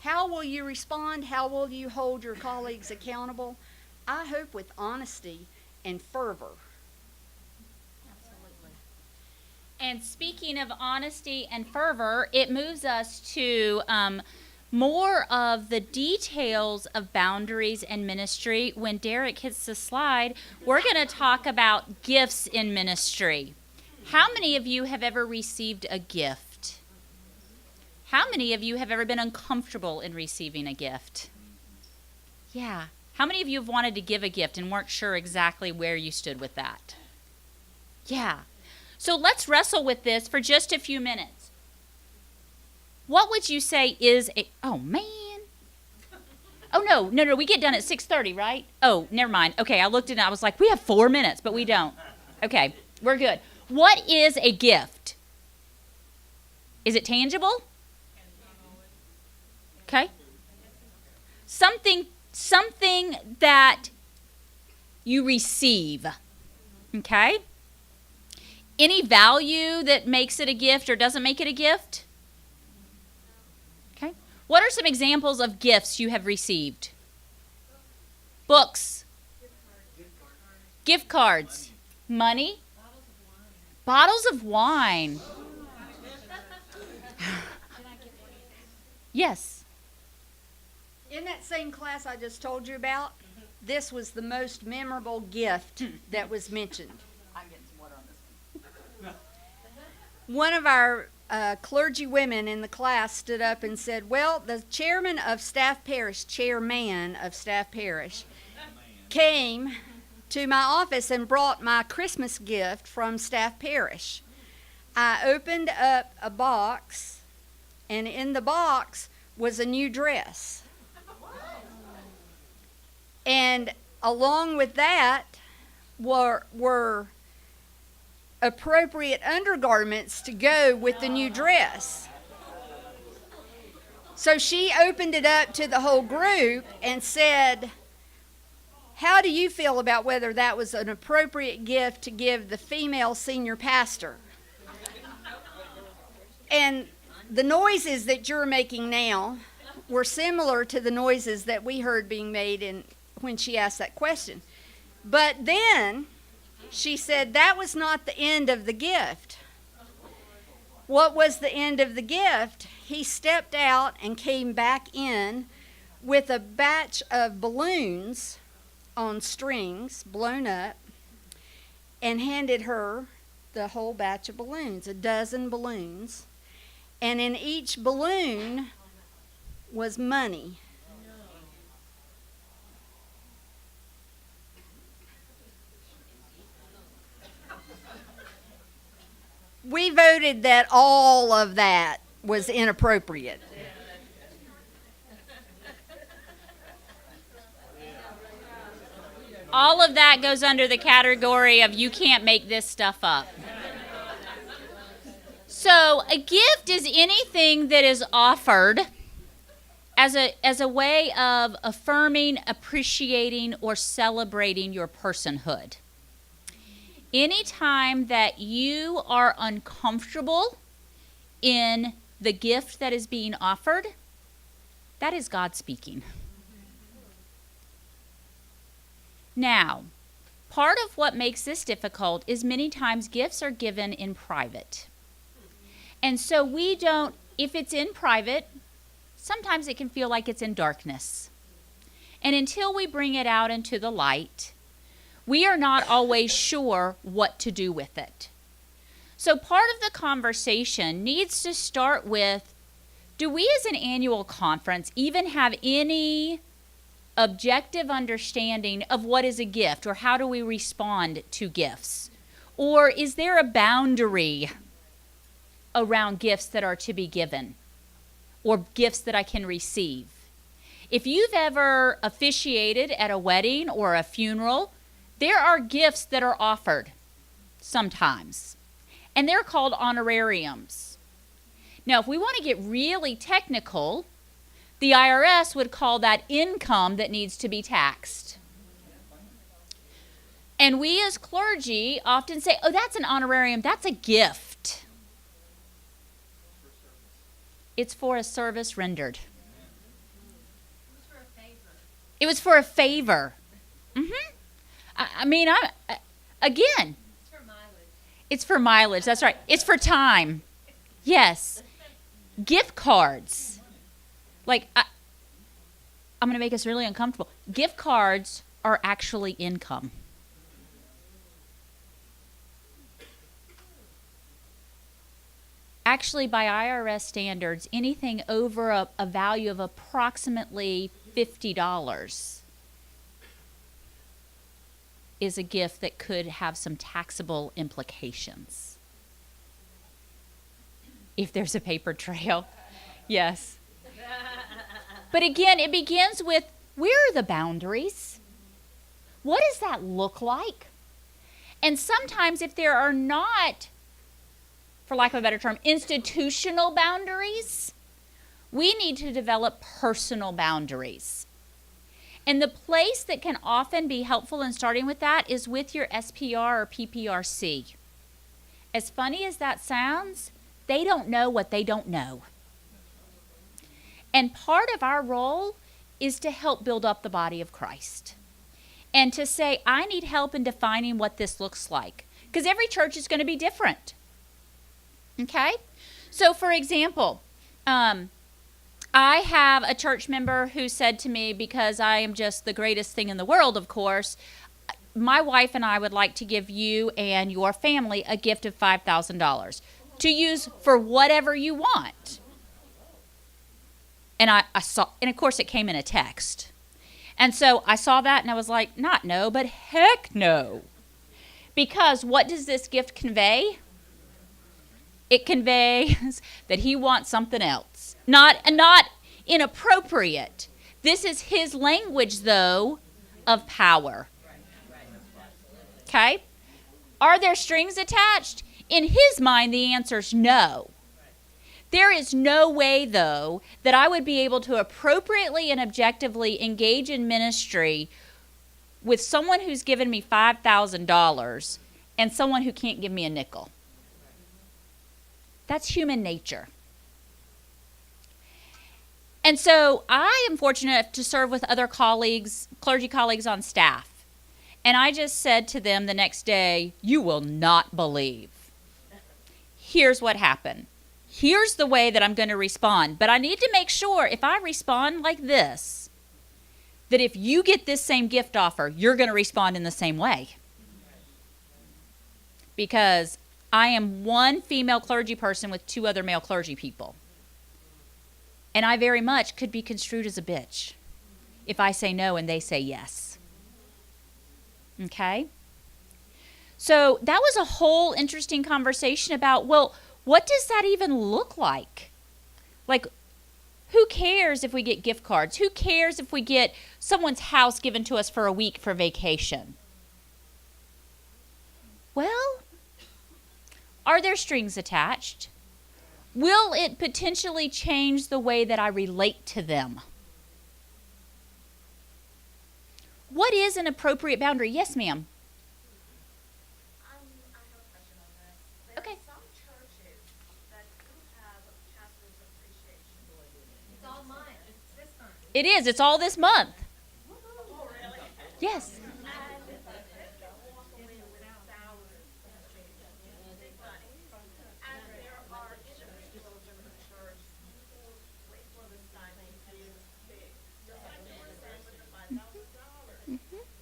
how will you respond? How will you hold your colleagues accountable? I hope with honesty and fervor. And speaking of honesty and fervor, it moves us to more of the details of boundaries and ministry. When Derek hits the slide, we're going to talk about gifts in ministry. How many of you have ever received a gift? How many of you have ever been uncomfortable in receiving a gift? Yeah. How many of you have wanted to give a gift and weren't sure exactly where you stood with that? Yeah. So let's wrestle with this for just a few minutes. What would you say is a, oh man. Oh no, we get done at 6:30, right? Oh, never mind. Okay, I looked at it, I was like, we have 4 minutes, but we don't. Okay, we're good. What is a gift? Is it tangible? Okay. Something that you receive. Okay? Any value that makes it a gift or doesn't make it a gift? Okay. What are some examples of gifts you have received? Books. Gift cards. Money. Bottles of wine. Yes. In that same class I just told you about, this was the most memorable gift that was mentioned. I'm getting some water on this one. One of our clergy women in the class stood up and said, well, the chairman of Staff Parish, came to my office and brought my Christmas gift from Staff Parish. I opened up a box, and in the box was a new dress. And along with that were appropriate undergarments to go with the new dress. So she opened it up to the whole group and said, how do you feel about whether that was an appropriate gift to give the female senior pastor? And the noises that you're making now were similar to the noises that we heard being made when she asked that question. But then she said that was not the end of the gift. What was the end of the gift? He stepped out and came back in with a batch of balloons on strings, blown up, and handed her the whole batch of balloons, 12 balloons. And in each balloon was money. We voted that all of that was inappropriate. All of that goes under the category of you can't make this stuff up. So a gift is anything that is offered as a way of affirming, appreciating, or celebrating your personhood. Anytime that you are uncomfortable in the gift that is being offered, that is God speaking. Now, part of what makes this difficult is many times gifts are given in private. And so we don't, if it's in private, sometimes it can feel like it's in darkness. And until we bring it out into the light, we are not always sure what to do with it. So part of the conversation needs to start with, do we as an annual conference even have any objective understanding of what is a gift, or how do we respond to gifts? Or is there a boundary around gifts that are to be given, or gifts that I can receive? If you've ever officiated at a wedding or a funeral, there are gifts that are offered sometimes, and they're called honorariums. Now, if we want to get really technical, the IRS would call that income that needs to be taxed. And we as clergy often say, oh, that's an honorarium, that's a gift. It's for a service rendered. It was for a favor. Again, it's for mileage. That's right. It's for time. Yes. Gift cards. I'm going to make us really uncomfortable. Gift cards are actually income. Actually, by IRS standards, anything over a value of approximately $50 is a gift that could have some taxable implications. If there's a paper trail, yes. But again, it begins with, where are the boundaries? What does that look like? And sometimes if there are not, for lack of a better term, institutional boundaries, we need to develop personal boundaries. And the place that can often be helpful in starting with that is with your SPR or PPRC. As funny as that sounds, they don't know what they don't know. And part of our role is to help build up the body of Christ. And to say, I need help in defining what this looks like. Because every church is going to be different. Okay? So, for example, I have a church member who said to me, because I am just the greatest thing in the world, of course, my wife and I would like to give you and your family a gift of $5,000 to use for whatever you want. And I saw, and of course it came in a text. And so I saw that and I was like, not no, but heck no. Because what does this gift convey? It conveys that he wants something else. Not inappropriate. This is his language, though, of power. Okay? Are there strings attached? In his mind, the answer is no. There is no way, though, that I would be able to appropriately and objectively engage in ministry with someone who's given me $5,000 and someone who can't give me a nickel. That's human nature. And so I am fortunate to serve with other colleagues, clergy colleagues on staff. And I just said to them the next day, you will not believe. Here's what happened. Here's the way that I'm going to respond. But I need to make sure if I respond like this, that if you get this same gift offer, you're going to respond in the same way. Because I am one female clergy person with two other male clergy people. And I very much could be construed as a bitch if I say no and they say yes. Okay? So that was a whole interesting conversation about, well, what does that even look like? Like, who cares if we get gift cards? Who cares if we get someone's house given to us for a week for vacation? Well, are there strings attached? Will it potentially change the way that I relate to them? What is an appropriate boundary? Yes, ma'am. I have a question on this. There Okay. are some churches that do have pastor's appreciation. It's all mine. It's this month. It is. It's all this month. Oh, really? Yes. And there are individuals in the church who wait for the sign to give big. Just like you were saying with the $5,000.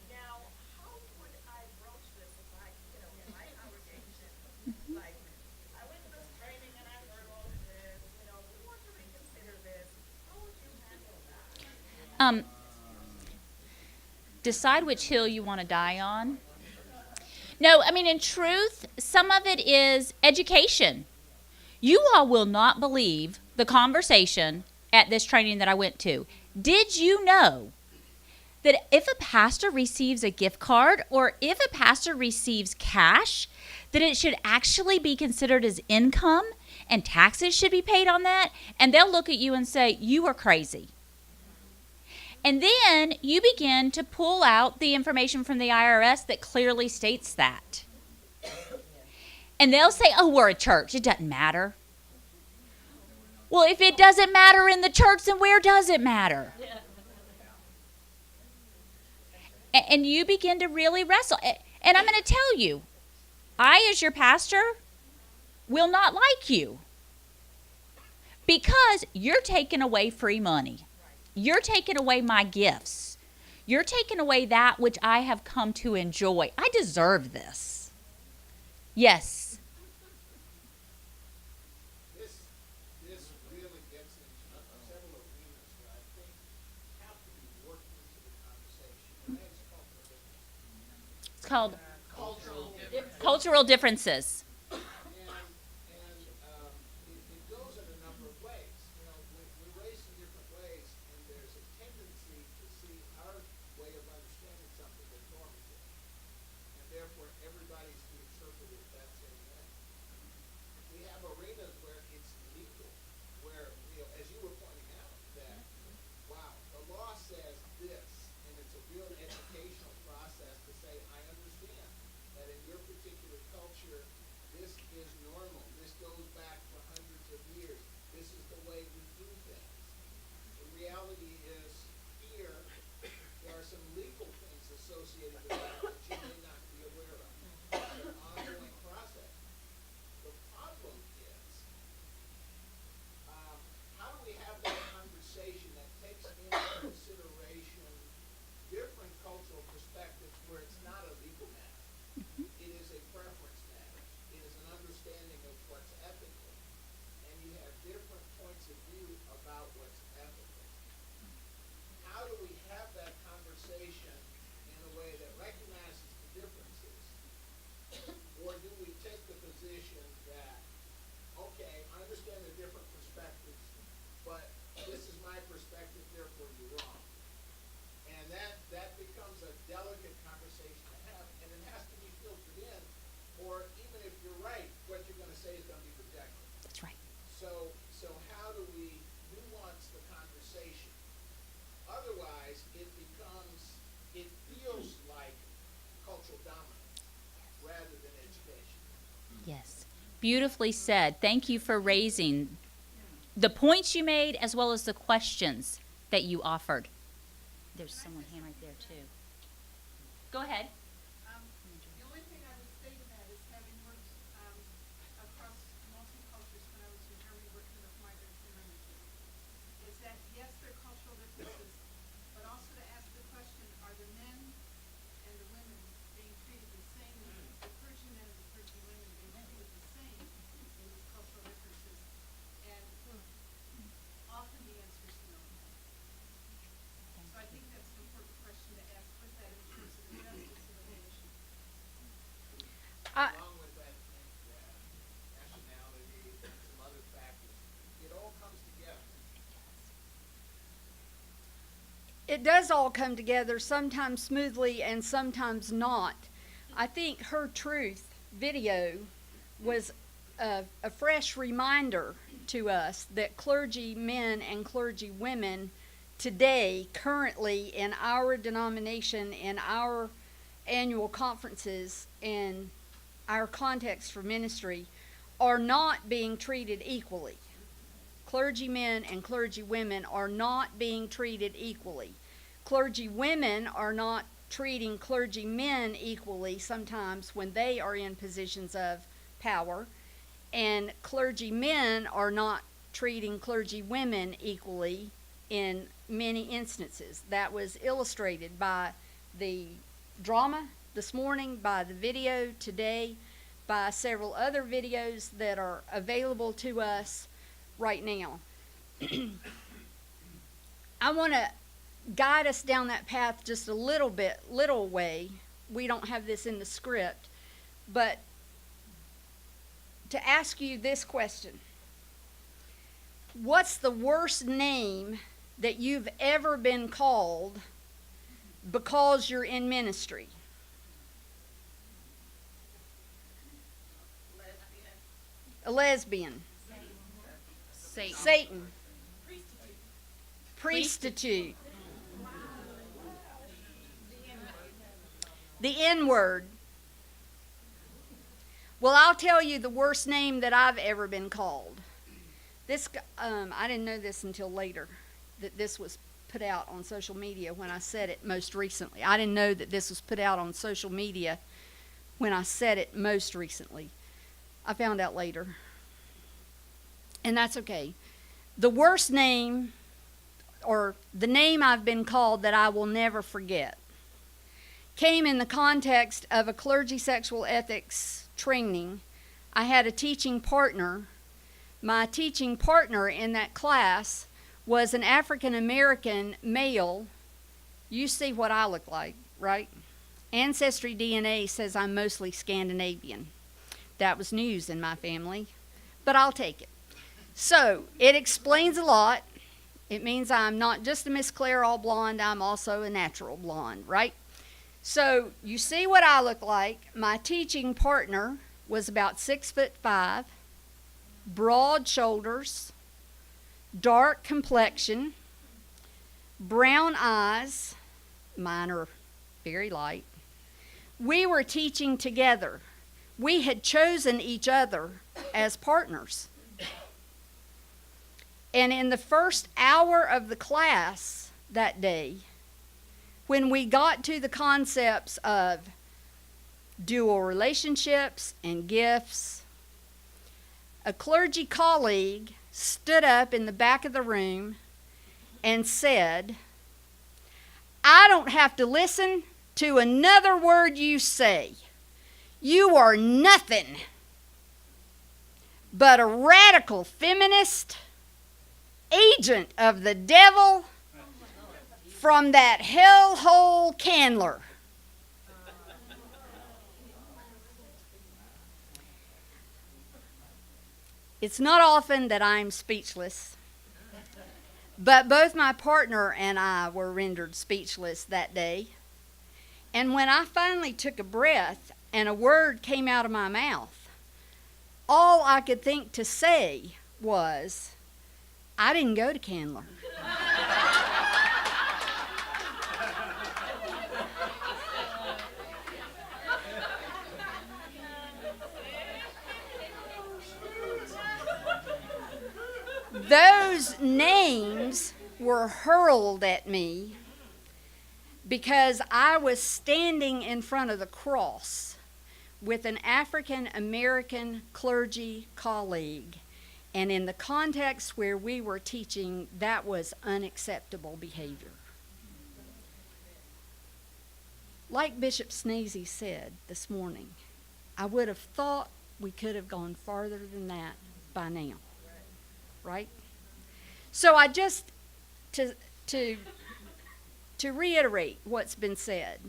Now, how would I broach this if in my congregation, like, I went to this training and I heard all of this, we want to reconsider this. How would you handle that? Decide which hill you want to die on. No, I mean, in truth, some of it is education. You all will not believe the conversation at this training that I went to. Did you know that if a pastor receives a gift card or if a pastor receives cash, that it should actually be considered as income and taxes should be paid on that? And they'll look at you and say, you are crazy. And then you begin to pull out the information from the IRS that clearly states that. And they'll say, oh, we're a church. It doesn't matter. Well, if it doesn't matter in the church, then where does it matter? And you begin to really wrestle. And I'm going to tell you, I, as your pastor, will not like you. Because you're taking away free money. You're taking away my gifts. You're taking away that which I have come to enjoy. I deserve this. Yes. This really gets into several arenas that I think have to be worked into the conversation, and that's It's called cultural cultural differences. differences. It goes in a number of ways. You know, we're raised in different ways, and there's a tendency to see our way of understanding something as normative, and therefore everybody's to interpret it that same way. We have arenas where it's legal, where, you know, as you were pointing out, that, wow, the law says this, and it's a real educational process to say, I understand that in your particular culture, this is normal. This goes back for hundreds of years. This is the way we do things. The reality is here, there are some legal things associated with that that you may not be aware of. It's an ongoing process. The problem is, how do we have that conversation that takes into consideration different cultural perspectives where it's not a legal matter? It is a preference matter. It is an understanding of what's ethical. And you have different points of view about what's ethical. How do we have that conversation in a way that recognizes the differences? Or do we take the position that, okay, I understand the different perspectives, but this is my perspective, therefore you're wrong. And that becomes a delicate conversation to have, and it has to be filtered in, or even if you're right, what you're going to say is going to be rejected. That's right. So how do we nuance the conversation? Otherwise, it feels like cultural dominance rather than education. Yes. Beautifully said. Thank you for raising the points you made as well as the questions that you offered. There's someone hand right there too. Go ahead. The only thing I would say to that is having worked across multi-cultures when I was in Germany working with migrant communities, is that yes, there are cultural differences, but also to ask the question, are the men and the women being treated the same, the clergy men and the clergy women being treated the same in these cultural differences? And often the answer is no. So I think that's an important question to ask with that in terms of the justice of the nation. Along with that, nationality and some other factors, it all comes together. It does all come together, sometimes smoothly and sometimes not. I think Her Truth video was a fresh reminder to us that clergy men and clergy women today, currently in our denomination, in our annual conferences, in our context for ministry, are not being treated equally. Clergymen and clergy women are not being treated equally. Clergy women are not treating clergy men equally sometimes when they are in positions of power, and clergy men are not treating clergy women equally in many instances. That was illustrated by the drama this morning, by the video today, by several other videos that are available to us right now. I want to guide us down that path just a little way. We don't have this in the script, but to ask you this question. What's the worst name that you've ever been called because you're in ministry? A lesbian. Satan. Prostitute. The N-word. Well, I'll tell you the worst name that I've ever been called. This, I didn't know this until later, that this was put out on social media when I said it most recently. I didn't know that this was put out on social media when I said it most recently. I found out later. And that's okay. The worst name, or the name I've been called that I will never forget, came in the context of a clergy sexual ethics training. I had a teaching partner. My teaching partner in that class was an African American male. You see what I look like, right? Ancestry DNA says I'm mostly Scandinavian. That was news in my family, but I'll take it. So it explains a lot. It means I'm not just a Miss Claire all blonde, I'm also a natural blonde, right? So you see what I look like. My teaching partner was about 6'5", broad shoulders, dark complexion, brown eyes. Mine are very light. We were teaching together. We had chosen each other as partners. And in the first hour of the class that day, when we got to the concepts of dual relationships and gifts, a clergy colleague stood up in the back of the room and said, "I don't have to listen to another word you say. You are nothing but a radical feminist, agent of the devil from that hellhole Candler." It's not often that I'm speechless, but both my partner and I were rendered speechless that day. And when I finally took a breath and a word came out of my mouth, all I could think to say was, "I didn't go to Candler." Those names were hurled at me because I was standing in front of the cross with an African American clergy colleague. And in the context where we were teaching, that was unacceptable behavior. Like Bishop Sneezy said this morning, I would have thought we could have gone farther than that by now. Right? So I just, to reiterate what's been said,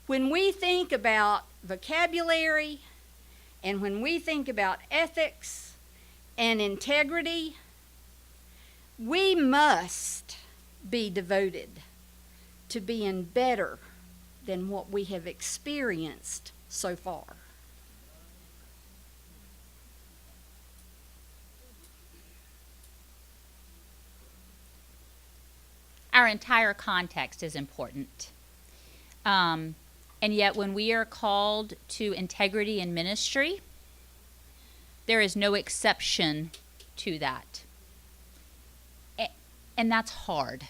when we think about vocabulary and when we think about ethics and integrity, we must be devoted to being better than what we have experienced so far. Our entire context is important. And yet when we are called to integrity in ministry, there is no exception to that. And that's hard.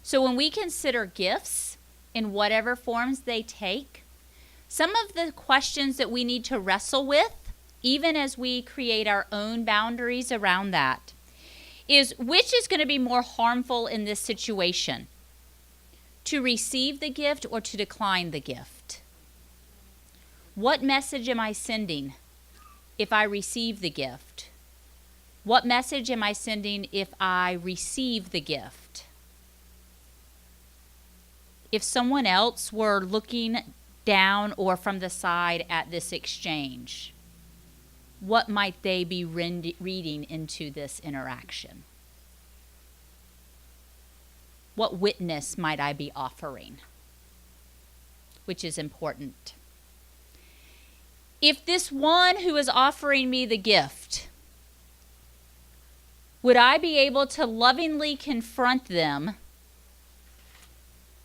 So when we consider gifts in whatever forms they take, some of the questions that we need to wrestle with, even as we create our own boundaries around that, is which is going to be more harmful in this situation? To receive the gift or to decline the gift? What message am I sending if I receive the gift? What message am I sending if I receive the gift? If someone else were looking down or from the side at this exchange, what might they be reading into this interaction? What witness might I be offering? Which is important. If this one who is offering me the gift, would I be able to lovingly confront them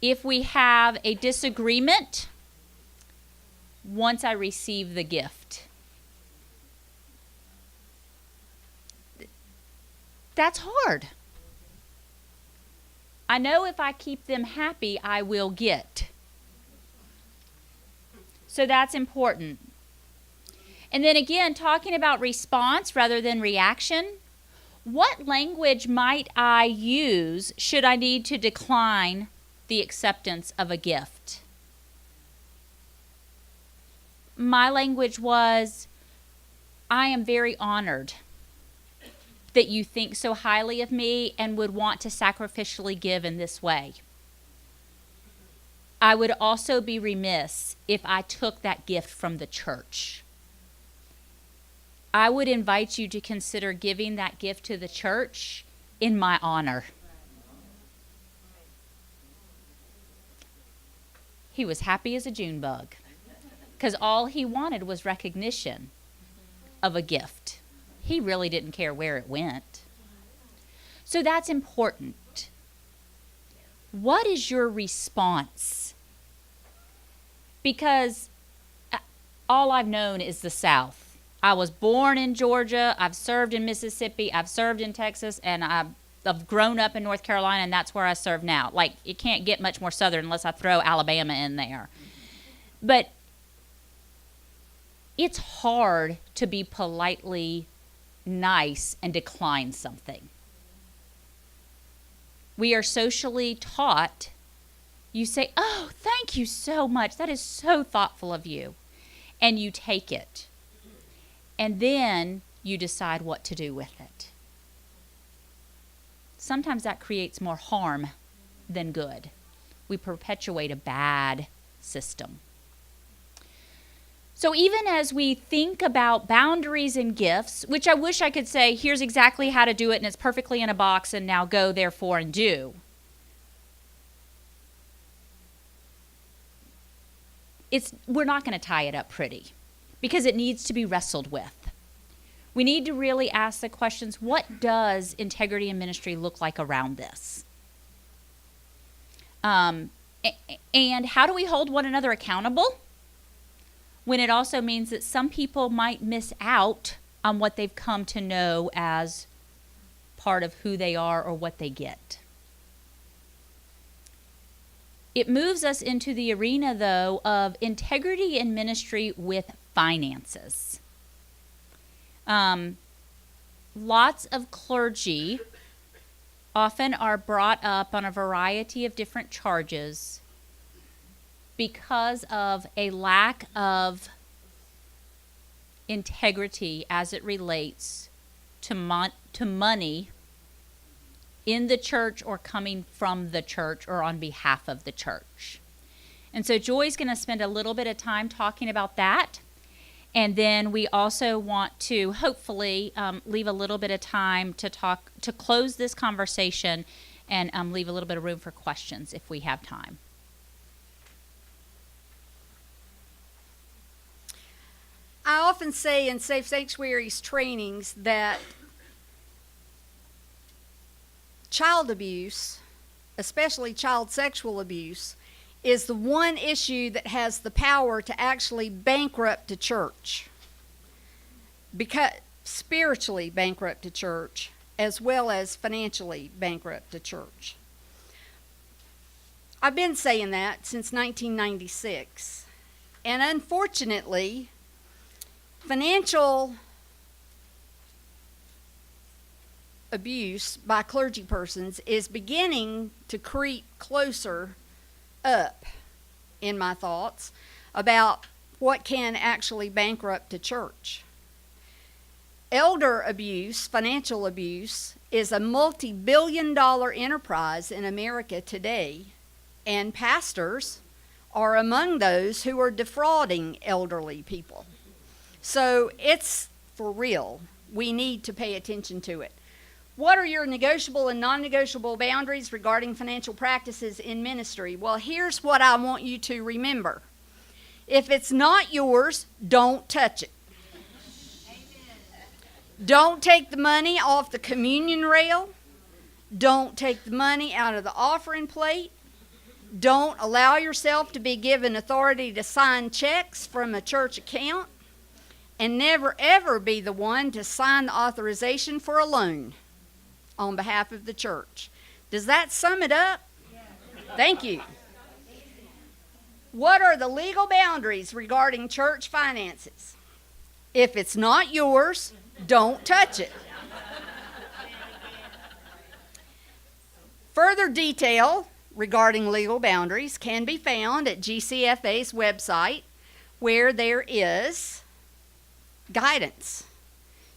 if we have a disagreement once I receive the gift? That's hard. I know if I keep them happy, I will get. So that's important. And then again, talking about response rather than reaction, what language might I use should I need to decline the acceptance of a gift? My language was, I am very honored that you think so highly of me and would want to sacrificially give in this way. I would also be remiss if I took that gift from the church. I would invite you to consider giving that gift to the church in my honor. He was happy as a June bug because all he wanted was recognition of a gift. He really didn't care where it went. So that's important. What is your response? Because all I've known is the South. I was born in Georgia, I've served in Mississippi, I've served in Texas, and I've grown up in North Carolina, and that's where I serve now. Like, it can't get much more southern unless I throw Alabama in there. But it's hard to be politely nice and decline something. We are socially taught, you say, oh, thank you so much. That is so thoughtful of you. And you take it. And then you decide what to do with it. Sometimes that creates more harm than good. We perpetuate a bad system. So even as we think about boundaries and gifts, which I wish I could say, here's exactly how to do it, and it's perfectly in a box, and now go, therefore, and do. We're not going to tie it up pretty, because it needs to be wrestled with. We need to really ask the questions, what does integrity in ministry look like around this? And how do we hold one another accountable when it also means that some people might miss out on what they've come to know as part of who they are or what they get? It moves us into the arena, though, of integrity in ministry with finances. Lots of clergy often are brought up on a variety of different charges because of a lack of integrity as it relates to money in the church or coming from the church or on behalf of the church. And so Joy's going to spend a little bit of time talking about that. And then we also want to hopefully leave a little bit of time to close this conversation and leave a little bit of room for questions if we have time. I often say in Safe Sanctuaries trainings that child abuse, especially child sexual abuse, is the one issue that has the power to actually bankrupt a church. Because spiritually bankrupt a church, as well as financially bankrupt a church. I've been saying that since 1996. And unfortunately, financial abuse by clergy persons is beginning to creep closer up in my thoughts about what can actually bankrupt a church. Elder abuse, financial abuse, is a multi-billion-dollar enterprise in America today, and pastors are among those who are defrauding elderly people. So it's for real. We need to pay attention to it. What are your negotiable and non-negotiable boundaries regarding financial practices in ministry? Well, here's what I want you to remember. If it's not yours, don't touch it. Don't take the money off the communion rail. Don't take the money out of the offering plate. Don't allow yourself to be given authority to sign checks from a church account. And never ever be the one to sign the authorization for a loan on behalf of the church. Does that sum it up? Thank you. What are the legal boundaries regarding church finances? If it's not yours, don't touch it. Further detail regarding legal boundaries can be found at GCFA's website, where there is guidance.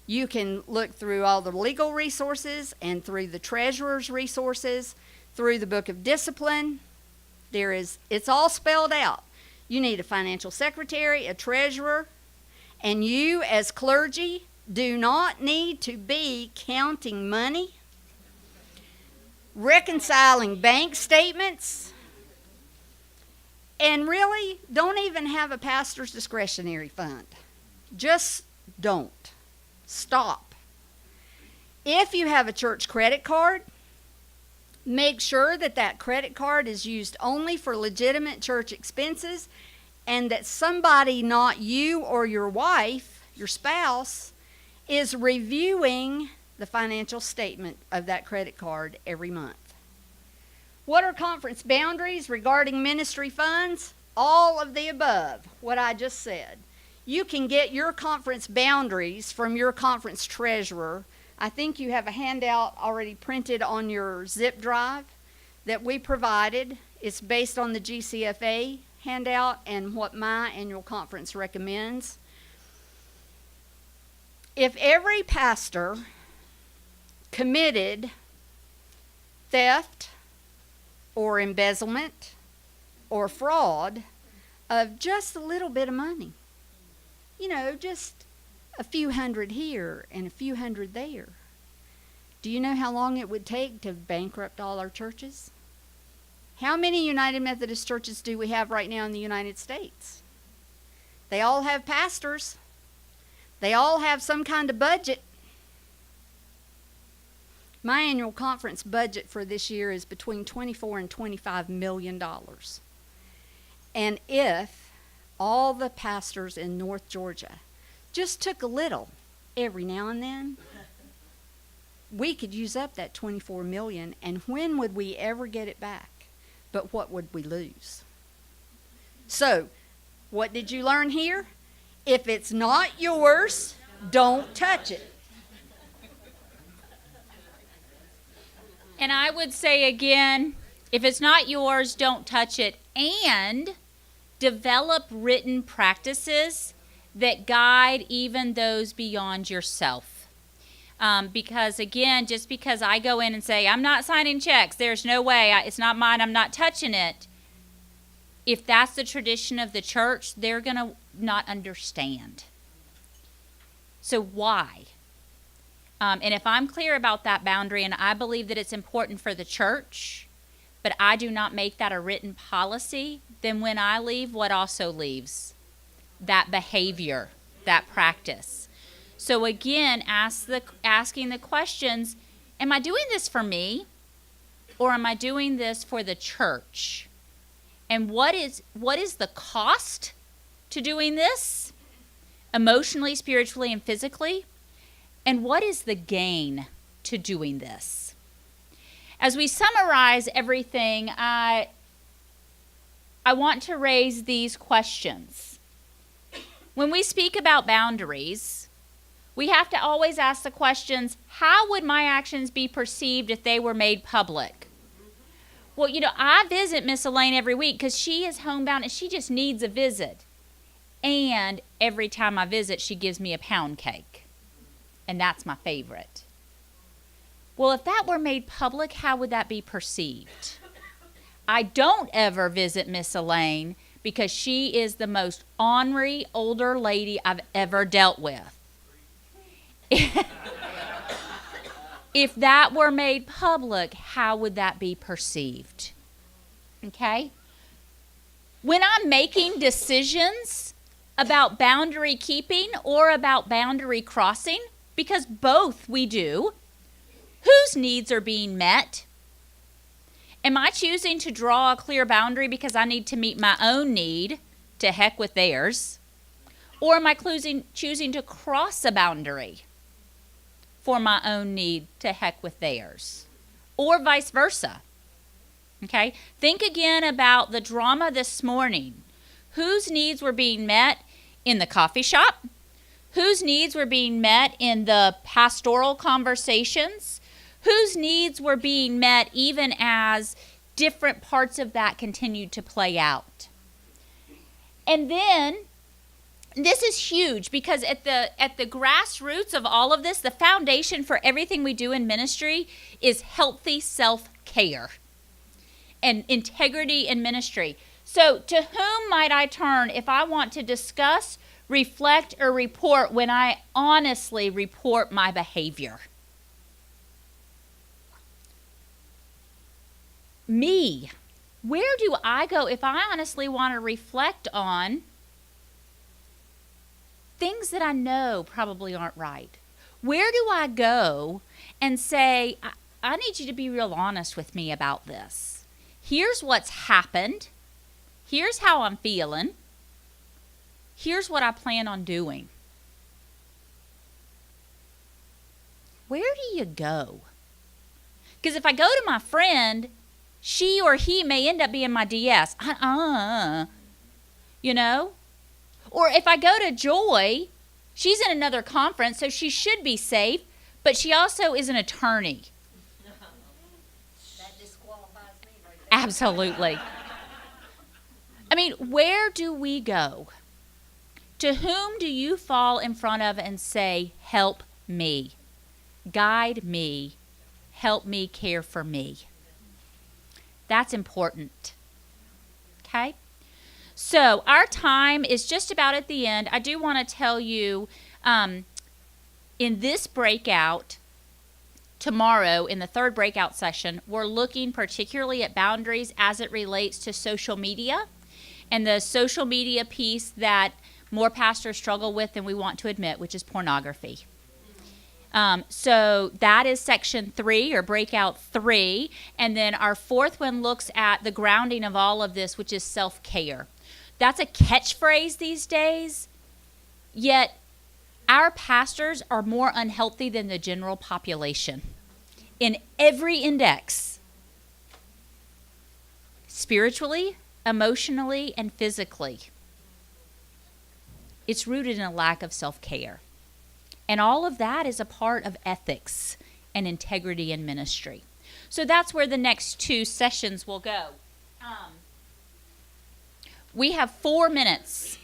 You can look through all the legal resources and through the treasurer's resources, through the book of discipline. It's all spelled out. You need a financial secretary, a treasurer, and you as clergy do not need to be counting money, reconciling bank statements, and really don't even have a pastor's discretionary fund. Just don't. Stop. If you have a church credit card, make sure that that credit card is used only for legitimate church expenses, and that somebody, not you or your wife, your spouse, is reviewing the financial statement of that credit card every month. What are conference boundaries regarding ministry funds? All of the above, what I just said. You can get your conference boundaries from your conference treasurer. I think you have a handout already printed on your zip drive that we provided. It's based on the GCFA handout and what my annual conference recommends. If every pastor committed theft or embezzlement or fraud of just a little bit of money, just a few hundred here and a few hundred there, do you know how long it would take to bankrupt all our churches? How many United Methodist churches do we have right now in the United States? They all have pastors. They all have some kind of budget. My annual conference budget for this year is between $24 and $25 million. And if all the pastors in North Georgia just took a little every now and then, we could use up that $24 million, and when would we ever get it back? But what would we lose? So, what did you learn here? If it's not yours, don't touch it. And I would say again, if it's not yours, don't touch it, and develop written practices that guide even those beyond yourself. Because again, just because I go in and say, I'm not signing checks, there's no way, it's not mine, I'm not touching it. If that's the tradition of the church, they're going to not understand. So why? And if I'm clear about that boundary, and I believe that it's important for the church, but I do not make that a written policy, then when I leave, what also leaves? That behavior, that practice. So again, asking the questions, am I doing this for me, or am I doing this for the church? And what is the cost to doing this, emotionally, spiritually, and physically? And what is the gain to doing this? As we summarize everything, I want to raise these questions. When we speak about boundaries, we have to always ask the questions, how would my actions be perceived if they were made public? Well, I visit Miss Elaine every week because she is homebound and she just needs a visit. And every time I visit, she gives me a pound cake. And that's my favorite. Well, if that were made public, how would that be perceived? I don't ever visit Miss Elaine because she is the most ornery older lady I've ever dealt with. If that were made public, how would that be perceived? Okay? When I'm making decisions about boundary keeping or about boundary crossing, because both we do, whose needs are being met? Am I choosing to draw a clear boundary because I need to meet my own need, to heck with theirs? Or am I choosing to cross a boundary for my own need, to heck with theirs? Or vice versa. Okay? Think again about the drama this morning. Whose needs were being met in the coffee shop? Whose needs were being met in the pastoral conversations? Whose needs were being met even as different parts of that continued to play out? And then, this is huge, because at the grassroots of all of this, the foundation for everything we do in ministry is healthy self-care and integrity in ministry. So to whom might I turn if I want to discuss, reflect, or report when I honestly report my behavior? Me. Where do I go if I honestly want to reflect on things that I know probably aren't right? Where do I go and say, I need you to be real honest with me about this. Here's what's happened. Here's how I'm feeling. Here's what I plan on doing. Where do you go? Because if I go to my friend, she or he may end up being my DS. You know? Or if I go to Joy, she's in another conference, so she should be safe, but she also is an attorney. That disqualifies me right there. Absolutely. I mean, where do we go? To whom do you fall in front of and say, help me, guide me, help me care for me? That's important. Okay? So our time is just about at the end. I do want to tell you, in this breakout, tomorrow, in the third breakout session, we're looking particularly at boundaries as it relates to social media, and the social media piece that more pastors struggle with than we want to admit, which is pornography. So that is section 3, or breakout 3. And then our fourth one looks at the grounding of all of this, which is self-care. That's a catchphrase these days, yet our pastors are more unhealthy than the general population in every index. Spiritually, emotionally, and physically. It's rooted in a lack of self-care. And all of that is a part of ethics and integrity in ministry. So that's where the next 2 sessions will go. We have 4 minutes.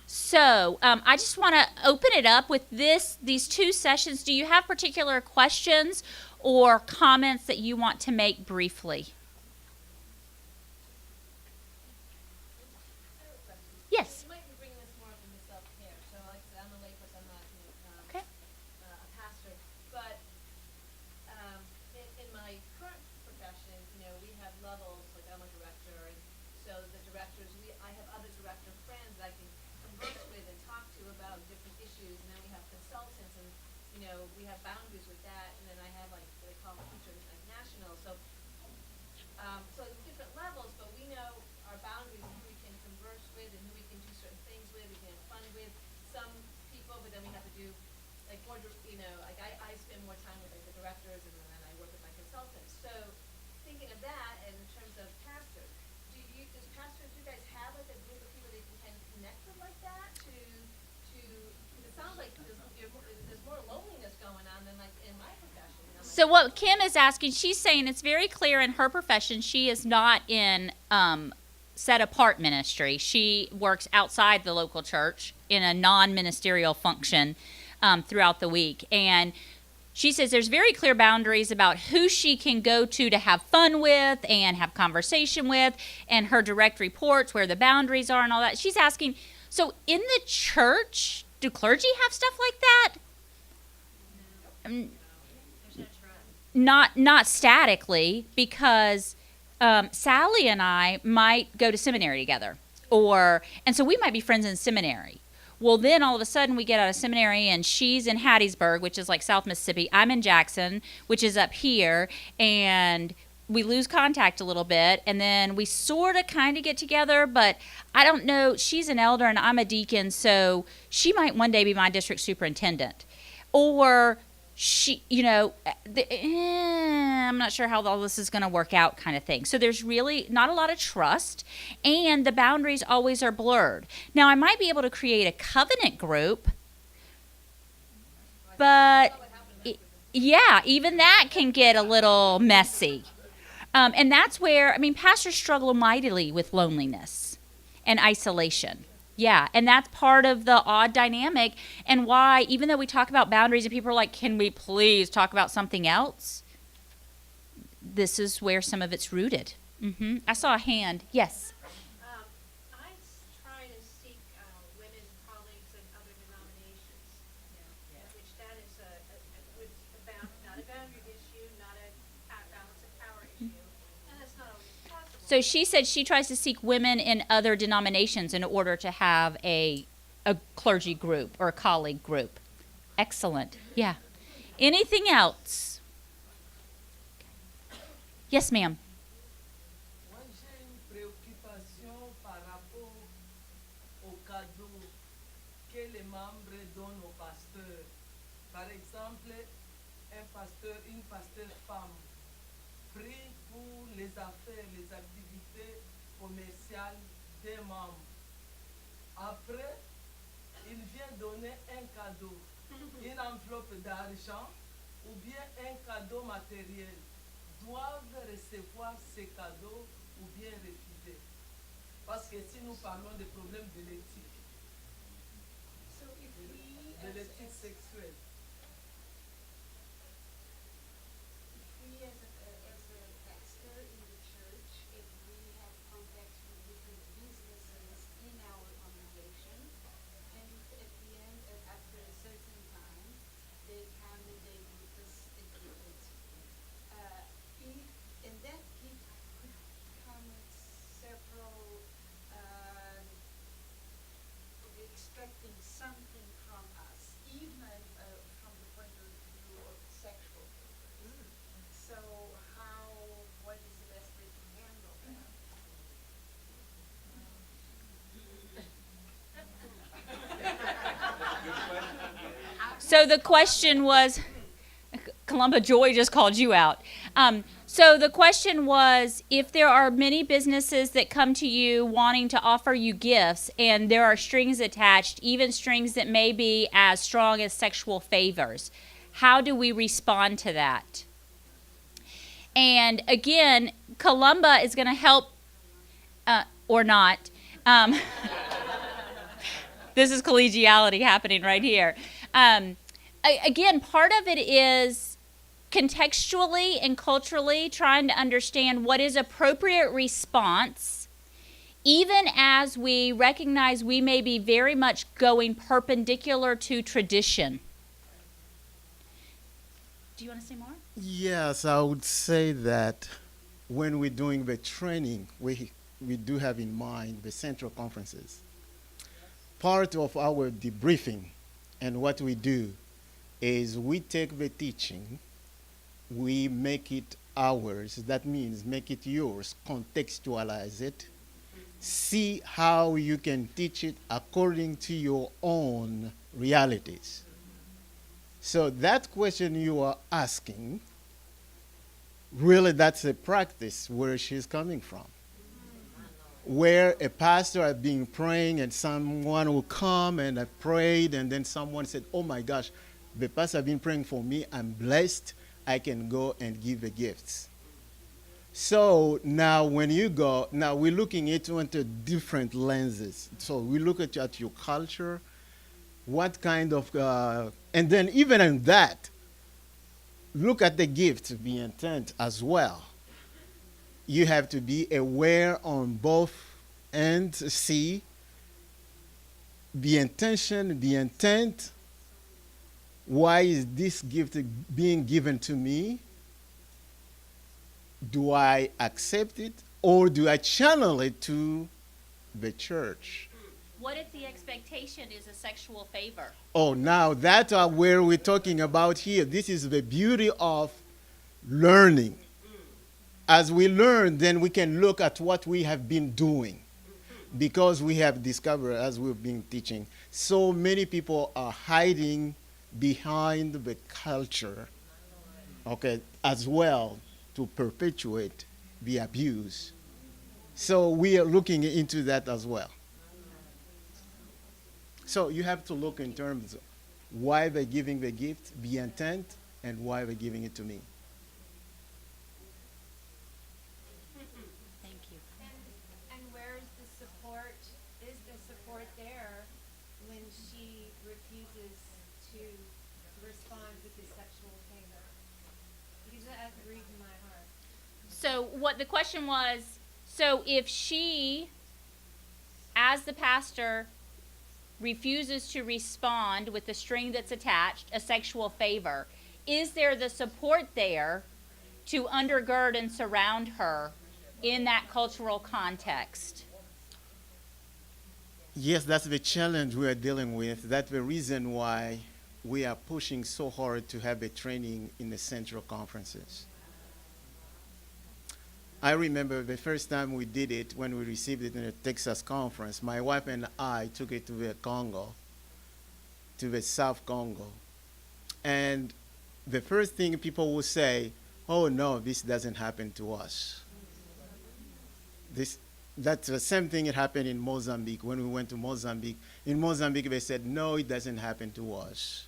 So I just want to open it up with these 2 sessions. Do you have particular questions or comments that you want to make briefly? Yes. You might be bringing this more up in the self-care. So, like I said, I'm a layperson, I'm not a pastor. But in my current profession, we have levels. Like I'm a director, and so the directors, I have other director friends that I can converse with and talk to about different issues. And then we have consultants, and we have boundaries with that. And then I have like what they call teachers like national. So it's different levels, but we know our boundaries and who we can converse with and who we can do certain things with, we can have fun with. Some people, but then we have to do like more, like I spend more time with like the directors, and then I work with my consultants. So thinking of that, and in terms of pastors, do you guys have like a group of people that you can kind of connect with like that because it sounds like there's more loneliness going on than like in my profession. So what Kim is asking, she's saying it's very clear in her profession she is not in set apart ministry. She works outside the local church in a non-ministerial function throughout the week. And she says there's very clear boundaries about who she can go to have fun with and have conversation with, and her direct reports, where the boundaries are and all that. She's asking, so in the church, do clergy have stuff like that? There's no trust. not statically, because Sally and I might go to seminary together, and so we might be friends in seminary. Well, then all of a sudden we get out of seminary and she's in Hattiesburg, which is like South Mississippi. I'm in Jackson, which is up here, and we lose contact a little bit, and then we sort of kind of get together, but I don't know. She's an elder and I'm a deacon, so she might one day be my district superintendent. Or she, I'm not sure how all this is going to work out, kind of thing. So there's really not a lot of trust, and the boundaries always are blurred. Now, I might be able to create a covenant group, but yeah, even that can get a little messy. And that's where, pastors struggle mightily with loneliness and isolation. Yeah, and that's part of the odd dynamic, and why, even though we talk about boundaries and people are like, can we please talk about something else? This is where some of it's rooted. I saw a hand. Yes. I try to seek women colleagues in other denominations, which that is not a boundary issue, not a balance of power issue, and that's not always possible. So she said she tries to seek women in other denominations in order to have a clergy group or a colleague group. Excellent. Yeah. Anything else? Yes, ma'am. Moi, j'ai une préoccupation par rapport au cadeau que les membres donnent au pasteur. Par exemple, une pasteur femme prie pour les affaires, les activités commerciales des membres. Après, il vient donner un cadeau, une enveloppe d'argent ou bien un cadeau matériel. Doivent recevoir ces cadeaux ou bien refuser. Parce que si nous parlons des problèmes de l'éthique, So if we, de l'éthique sexuelle, as a pastor in the church, if we have contacts with different businesses in our congregation, and at the end, after a certain time, they come and they give us a gift. And that gift could come with several, expecting something from us, even from the point of view of sexual purpose. So what is the best way to handle that? So the question was, Columba Joy just called you out. So the question was, if there are many businesses that come to you wanting to offer you gifts and there are strings attached, even strings that may be as strong as sexual favors, how do we respond to that? And again, Columba is going to help, or not. This is collegiality happening right here. Again, part of it is contextually and culturally trying to understand what is appropriate response, even as we recognize we may be very much going perpendicular to tradition. Do you want to say more? Yes, I would say that when we're doing the training, we do have in mind the central conferences. Part of our debriefing and what we do is we take the teaching, we make it ours. That means make it yours, contextualize it, see how you can teach it according to your own realities. So that question you are asking, really that's a practice where she's coming from. Where a pastor had been praying and someone will come and I prayed and then someone said, oh my gosh, the pastor has been praying for me, I'm blessed, I can go and give the gifts. So now when you go, now we're looking into different lenses. So we look at your culture, what kind of, and then even in that, look at the gift, the intent as well. You have to be aware on both ends, see the intention, the intent. Why is this gift being given to me? do I accept it or do I channel it to the church? What if the expectation is a sexual favor? Oh, now that's where we're talking about here. This is the beauty of learning. As we learn, then we can look at what we have been doing. Because we have discovered, as we've been teaching, so many people are hiding behind the culture, okay, as well to perpetuate the abuse. So we are looking into that as well. So you have to look in terms of why they're giving the gift, the intent, and why they're giving it to me. Thank you. And where's the support, is the support there when she refuses to respond with the sexual favor? Because that grieves my heart. So what the question was, so if she, as the pastor, refuses to respond with the string that's attached, a sexual favor, is there the support there to undergird and surround her in that cultural context? Yes, that's the challenge we are dealing with. That's the reason why we are pushing so hard to have a training in the central conferences. I remember the first time we did it, when we received it in a Texas conference, my wife and I took it to the Congo, to the South Congo. And the first thing people will say, oh no, this doesn't happen to us. That's the same thing that happened in Mozambique. When we went to Mozambique, in Mozambique they said, no, it doesn't happen to us.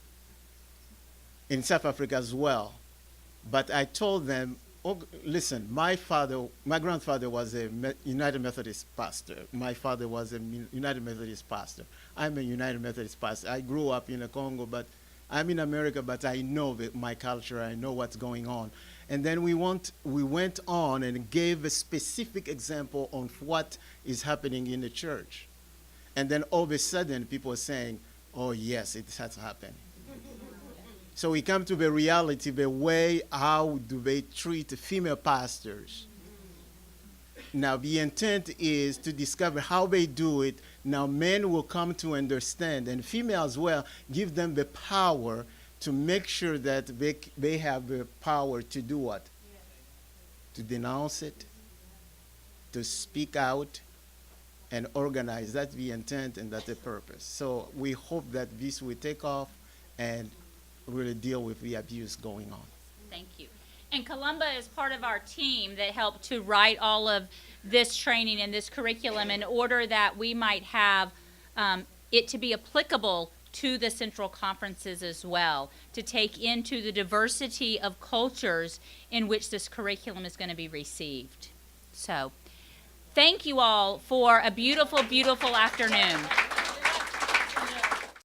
In South Africa as well. But I told them, oh, listen, my grandfather was a United Methodist pastor. My father was a United Methodist pastor. I'm a United Methodist pastor. I grew up in the Congo, but I'm in America, but I know my culture. I know what's going on. And then we went on and gave a specific example on what is happening in the church. And then all of a sudden, people are saying, oh, yes, it has happened. So we come to the reality, the way, how do they treat female pastors. Now, the intent is to discover how they do it. Now, men will come to understand, and females as well, give them the power to make sure that they have the power to do what? To denounce it, to speak out, and organize. That's the intent and that's the purpose. So we hope that this will take off and really deal with the abuse going on. Thank you. And Columba is part of our team that helped to write all of this training and this curriculum in order that we might have it to be applicable to the central conferences as well, to take into the diversity of cultures in which this curriculum is going to be received. So, thank you all for a beautiful, beautiful afternoon.